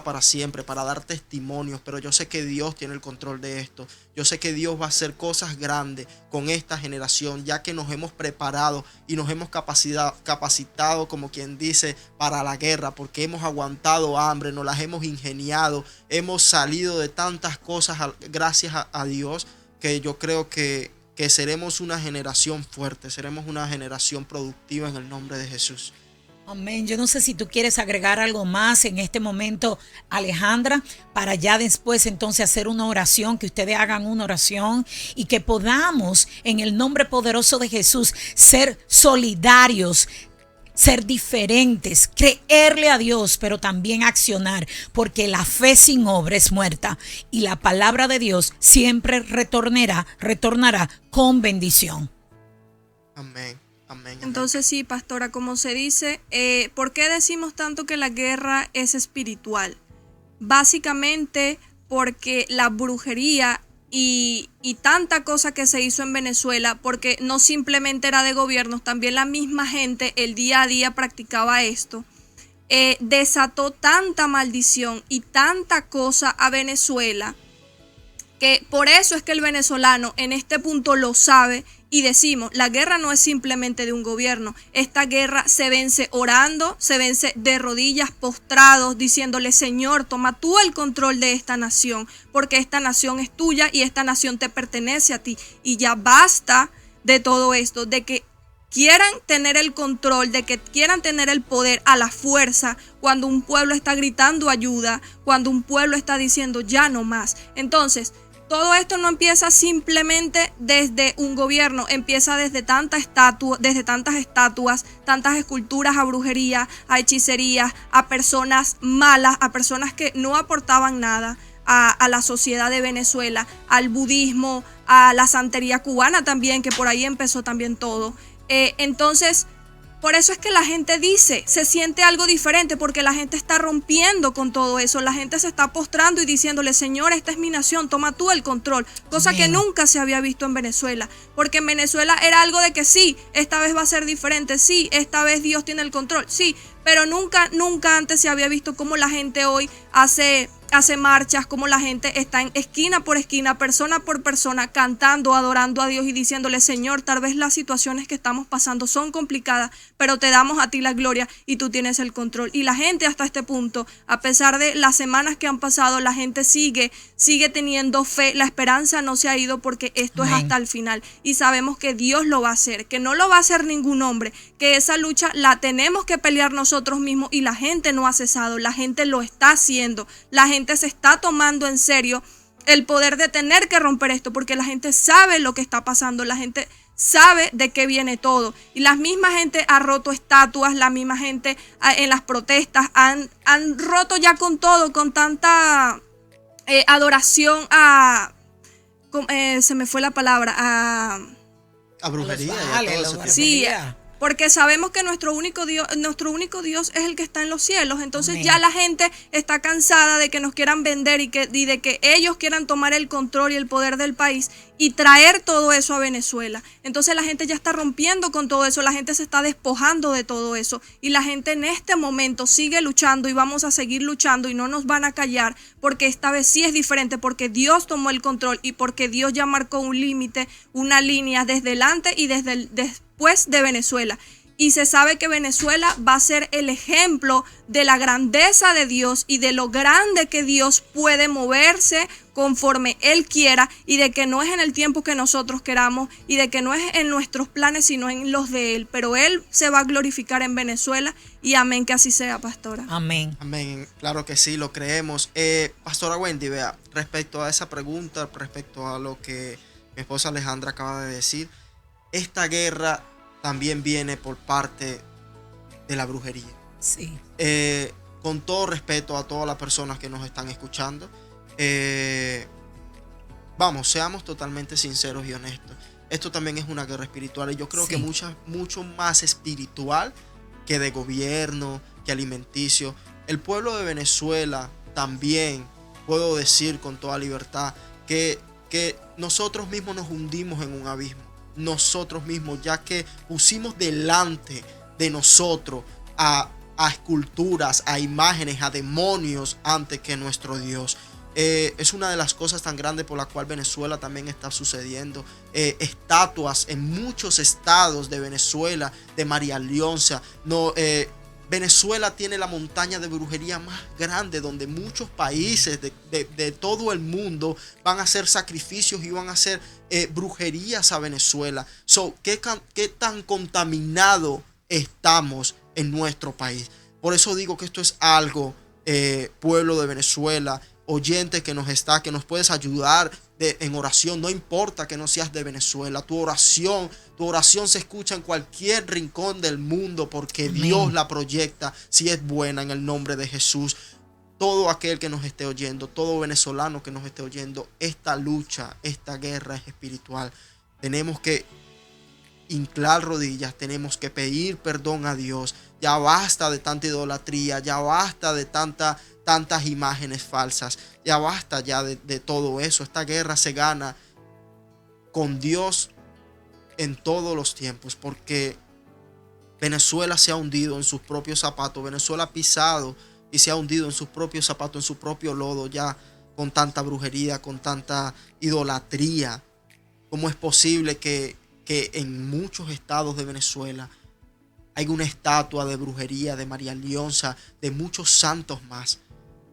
para siempre, para dar testimonios. Pero yo sé que Dios tiene el control de esto. Yo sé que Dios va a hacer cosas grandes con esta generación, ya que nos hemos preparado y nos hemos capacitado, como quien dice, para la guerra, porque hemos aguantado hambre, nos las hemos ingeniado, hemos salido de tantas cosas gracias a Dios, que yo creo que seremos una generación fuerte, seremos una generación productiva en el nombre de Jesús. Amén. Yo no sé si tú quieres agregar algo más en este momento, Alejandra, para ya después entonces hacer una oración, que ustedes hagan una oración y que podamos en el nombre poderoso de Jesús ser solidarios, ser diferentes, creerle a Dios, pero también accionar, porque la fe sin obra es muerta y la palabra de Dios siempre retornará con bendición. Amén. Amén. Entonces sí, pastora, como se dice, ¿por qué decimos tanto que la guerra es espiritual? Básicamente porque la brujería y tanta cosa que se hizo en Venezuela, porque no simplemente era de gobiernos, también la misma gente el día a día practicaba esto, desató tanta maldición y tanta cosa a Venezuela, que por eso es que el venezolano en este punto lo sabe. Y decimos, la guerra no es simplemente de un gobierno. Esta guerra se vence orando, se vence de rodillas, postrados, diciéndole: Señor, toma tú el control de esta nación, porque esta nación es tuya y esta nación te pertenece a ti. Y ya basta de todo esto, de que quieran tener el control, de que quieran tener el poder a la fuerza, cuando un pueblo está gritando ayuda, cuando un pueblo está diciendo ya no más. Entonces, todo esto no empieza simplemente desde un gobierno, empieza desde tantas estatuas, tantas esculturas, a brujería, a hechicería, a personas malas, a personas que no aportaban nada a la sociedad de Venezuela, al budismo, a la santería cubana también, que por ahí empezó también todo. Entonces, por eso es que la gente dice, se siente algo diferente, porque la gente está rompiendo con todo eso. La gente se está postrando y diciéndole: Señor, esta es mi nación, toma tú el control. Cosa que nunca se había visto en Venezuela. Porque en Venezuela era algo de que sí, esta vez va a ser diferente, sí, esta vez Dios tiene el control, sí. Pero nunca antes se había visto cómo la gente hoy hace marchas, cómo la gente está en esquina por esquina, persona por persona, cantando, adorando a Dios y diciéndole: Señor, tal vez las situaciones que estamos pasando son complicadas, pero te damos a ti la gloria y tú tienes el control. Y la gente hasta este punto, a pesar de las semanas que han pasado, la gente sigue teniendo fe. La esperanza no se ha ido, porque esto es hasta el final. Y sabemos que Dios lo va a hacer, que no lo va a hacer ningún hombre, que esa lucha la tenemos que pelear nosotros mismos, y la gente no ha cesado, la gente lo está haciendo, la gente se está tomando en serio el poder de tener que romper esto, porque la gente sabe lo que está pasando, la gente sabe de qué viene todo. Y la misma gente ha roto estatuas, la misma gente en las protestas han roto ya con todo, con tanta adoración se me fue la palabra, a brujería. Sí, porque sabemos que nuestro único Dios es el que está en los cielos. Entonces Amén. Ya la gente está cansada de que nos quieran vender y de que ellos quieran tomar el control y el poder del país y traer todo eso a Venezuela. Entonces la gente ya está rompiendo con todo eso, la gente se está despojando de todo eso, y la gente en este momento sigue luchando, y vamos a seguir luchando, y no nos van a callar, porque esta vez sí es diferente, porque Dios tomó el control y porque Dios ya marcó un límite, una línea desde delante y después de Venezuela. y se sabe que Venezuela va a ser el ejemplo de la grandeza de Dios y de lo grande que Dios puede moverse conforme Él quiera, y de que no es en el tiempo que nosotros queramos y de que no es en nuestros planes sino en los de Él, pero Él se va a glorificar en Venezuela, y amén, que así sea, pastora. Amén. Amén, claro que sí, lo creemos. Pastora Wendy, vea, respecto a esa pregunta, respecto a lo que mi esposa Alejandra acaba de decir, esta guerra también viene por parte de la brujería. Sí. Con todo respeto a todas las personas que nos están escuchando, vamos, seamos totalmente sinceros y honestos. Esto también es una guerra espiritual, y yo creo Sí. que mucho más espiritual que de gobierno, que alimenticio. El pueblo de Venezuela también, puedo decir con toda libertad, que nosotros mismos nos hundimos en un abismo. Nosotros mismos, ya que pusimos delante de nosotros a esculturas, a imágenes, a demonios antes que nuestro Dios. Es una de las cosas tan grandes por la cual Venezuela también está sucediendo. Estatuas en muchos estados de Venezuela, de María Leonza. Venezuela tiene la montaña de brujería más grande, donde muchos países de todo el mundo van a hacer sacrificios y van a hacer brujerías a Venezuela. ¿Qué tan contaminado estamos en nuestro país? Por eso digo que esto es algo, pueblo de Venezuela, oyente que nos puedes ayudar en oración. No importa que no seas de Venezuela, tu oración se escucha en cualquier rincón del mundo, porque Amén. Dios la proyecta si es buena, en el nombre de Jesús. Todo aquel que nos esté oyendo, todo venezolano que nos esté oyendo, esta lucha, esta guerra es espiritual. Tenemos que hinclar rodillas, tenemos que pedir perdón a Dios. Ya basta de tanta idolatría, ya basta de tantas imágenes falsas, ya basta ya de todo eso. Esta guerra se gana con Dios en todos los tiempos, porque Venezuela se ha hundido en sus propios zapatos. Venezuela ha pisado y se ha hundido en sus propios zapatos, en su propio lodo, ya con tanta brujería, con tanta idolatría. ¿Cómo es posible que en muchos estados de Venezuela hay una estatua de brujería de María Leonza, de muchos santos más?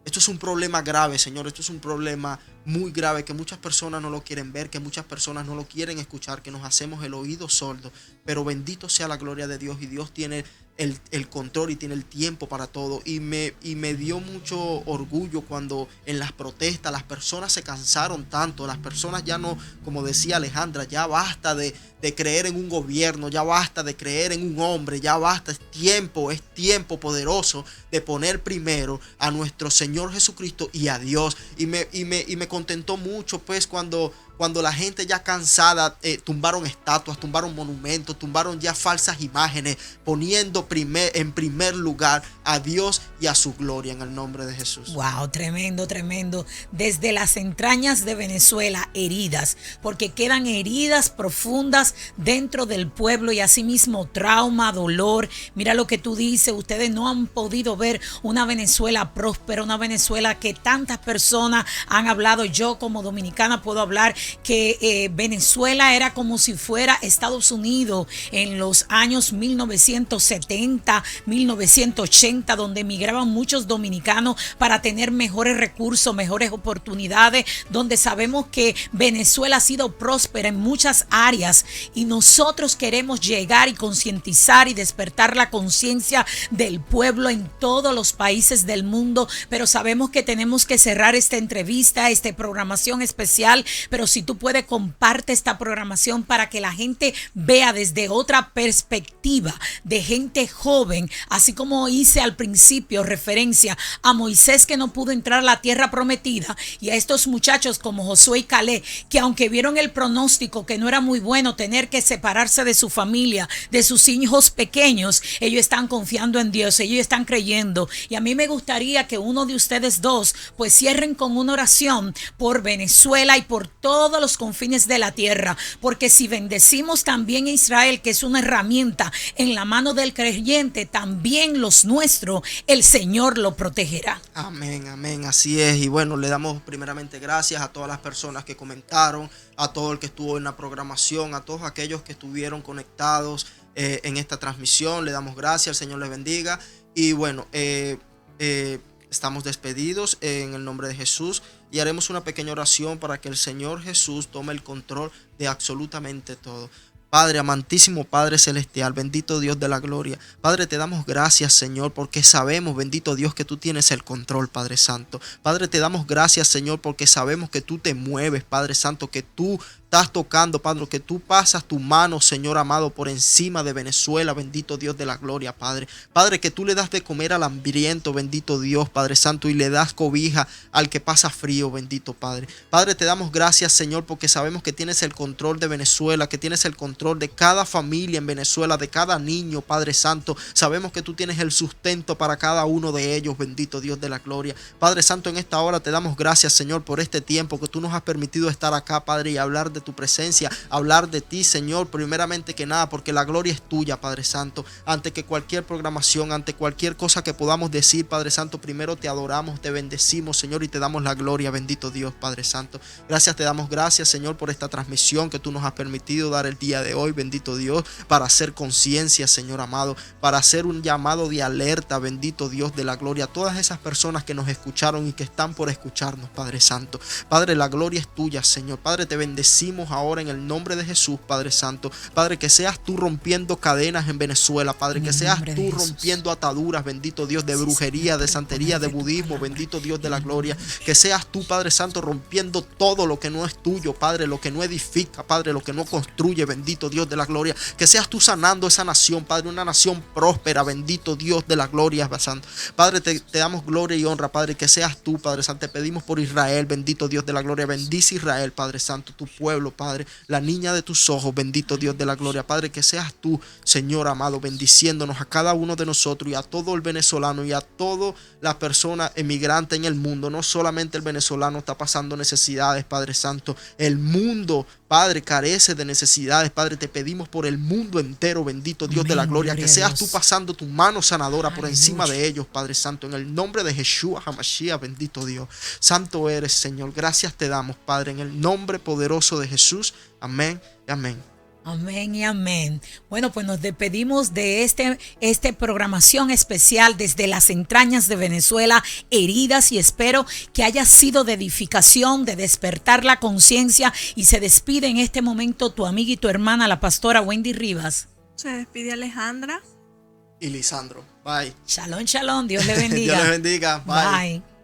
Esto es un problema grave, Señor. Esto es un problema muy grave, que muchas personas no lo quieren ver, que muchas personas no lo quieren escuchar, que nos hacemos el oído sordo. Pero bendito sea la gloria de Dios, y Dios tiene el control y tiene el tiempo para todo. Y me dio mucho orgullo cuando en las protestas las personas se cansaron tanto. Las personas ya no, como decía Alejandra, ya basta de creer en un gobierno, ya basta de creer en un hombre, ya basta. Es tiempo poderoso de poner primero a nuestro Señor Jesucristo y a Dios. Y me contentó mucho, pues, cuando la gente ya cansada tumbaron estatuas, tumbaron monumentos, tumbaron ya falsas imágenes, poniendo en primer lugar a Dios y a su gloria, en el nombre de Jesús. Wow, tremendo, tremendo. Desde las entrañas de Venezuela, heridas, porque quedan heridas profundas dentro del pueblo, y asimismo trauma, dolor. Mira lo que tú dices, ustedes no han podido ver una Venezuela próspera, una Venezuela que tantas personas han hablado. Yo como dominicana puedo hablar que Venezuela era como si fuera Estados Unidos en los años 1970, 1980, donde emigraban muchos dominicanos para tener mejores recursos, mejores oportunidades, donde sabemos que Venezuela ha sido próspera en muchas áreas, y nosotros queremos llegar y concientizar y despertar la conciencia del pueblo en todos los países del mundo. Pero sabemos que tenemos que cerrar esta entrevista, esta programación especial, pero si tú puedes, comparte esta programación para que la gente vea desde otra perspectiva, de gente joven, así como hice al principio referencia a Moisés, que no pudo entrar a la tierra prometida, y a estos muchachos como Josué y Caleb, que aunque vieron el pronóstico que no era muy bueno, tener que separarse de su familia, de sus hijos pequeños, ellos están confiando en Dios, ellos están creyendo. Y a mí me gustaría que uno de ustedes dos pues cierren con una oración por Venezuela y por todos los confines de la tierra, porque si bendecimos también a Israel, que es una herramienta en la mano del creyente, también los nuestros, el Señor lo protegerá. Amén, amén, así es. Y bueno, le damos primeramente gracias a todas las personas que comentaron, a todo el que estuvo en la programación, a todos aquellos que estuvieron conectados en esta transmisión. Le damos gracias, el Señor les bendiga. Y bueno, estamos despedidos en el nombre de Jesús y haremos una pequeña oración para que el Señor Jesús tome el control de absolutamente todo. Padre, amantísimo Padre celestial, bendito Dios de la gloria. Padre, te damos gracias, Señor, porque sabemos, bendito Dios, que tú tienes el control, Padre Santo. Padre, te damos gracias, Señor, porque sabemos que tú te mueves, Padre Santo, que tú estás tocando, Padre, que tú pasas tu mano, Señor amado, por encima de Venezuela, bendito Dios de la gloria, Padre. Padre, que tú le das de comer al hambriento, bendito Dios, Padre Santo, y le das cobija al que pasa frío, bendito Padre. Padre, te damos gracias, Señor, porque sabemos que tienes el control de Venezuela, que tienes el control de cada familia en Venezuela, de cada niño, Padre Santo. Sabemos que tú tienes el sustento para cada uno de ellos, bendito Dios de la gloria. Padre Santo, en esta hora te damos gracias, Señor, por este tiempo que tú nos has permitido estar acá, Padre, y hablar de tu presencia, hablar de ti, Señor, primeramente que nada, porque la gloria es tuya, Padre Santo. Ante que cualquier programación, ante cualquier cosa que podamos decir, Padre Santo, primero te adoramos, te bendecimos, Señor, y te damos la gloria, bendito Dios, Padre Santo. Gracias, te damos gracias, Señor, por esta transmisión que tú nos has permitido dar el día de hoy, bendito Dios, para hacer conciencia, Señor amado, para hacer un llamado de alerta, bendito Dios de la gloria, a todas esas personas que nos escucharon y que están por escucharnos, Padre Santo. Padre, la gloria es tuya, Señor. Padre, te bendecimos ahora en el nombre de Jesús, Padre Santo. Padre, que seas tú rompiendo cadenas en Venezuela, Padre, que seas tú rompiendo ataduras, bendito Dios, de brujería, de santería, de budismo, bendito Dios de la gloria. Que seas tú, Padre Santo, rompiendo todo lo que no es tuyo, Padre, lo que no edifica, Padre, lo que no construye, bendito Dios de la gloria. Que seas tú sanando esa nación, Padre, una nación próspera, bendito Dios de la gloria, Santo. Padre, te damos gloria y honra, Padre, que seas tú, Padre Santo. Te pedimos por Israel, bendito Dios de la gloria. Bendice Israel, Padre Santo, tu pueblo, Padre, la niña de tus ojos, bendito Dios de la gloria. Padre, que seas tú, Señor amado, bendiciéndonos a cada uno de nosotros y a todo el venezolano y a toda la persona emigrante en el mundo. No solamente el venezolano está pasando necesidades, Padre Santo. El mundo, Padre, carece de necesidades. Padre, te pedimos por el mundo entero, bendito Dios de la gloria, que seas tú pasando tu mano sanadora por encima de ellos, Padre Santo, en el nombre de Yeshua HaMashiach, bendito Dios. Santo eres, Señor. Gracias te damos, Padre, en el nombre poderoso de Jesús. Amén y amén. Amén y amén. Bueno, pues nos despedimos de esta programación especial desde las entrañas de Venezuela, heridas, y espero que haya sido de edificación, de despertar la conciencia, y se despide en este momento tu amiga y tu hermana, la pastora Wendy Rivas. Se despide Alejandra Y Lisandro. Bye. Shalom, shalom. Dios le bendiga. Dios le bendiga. Bye. Bye.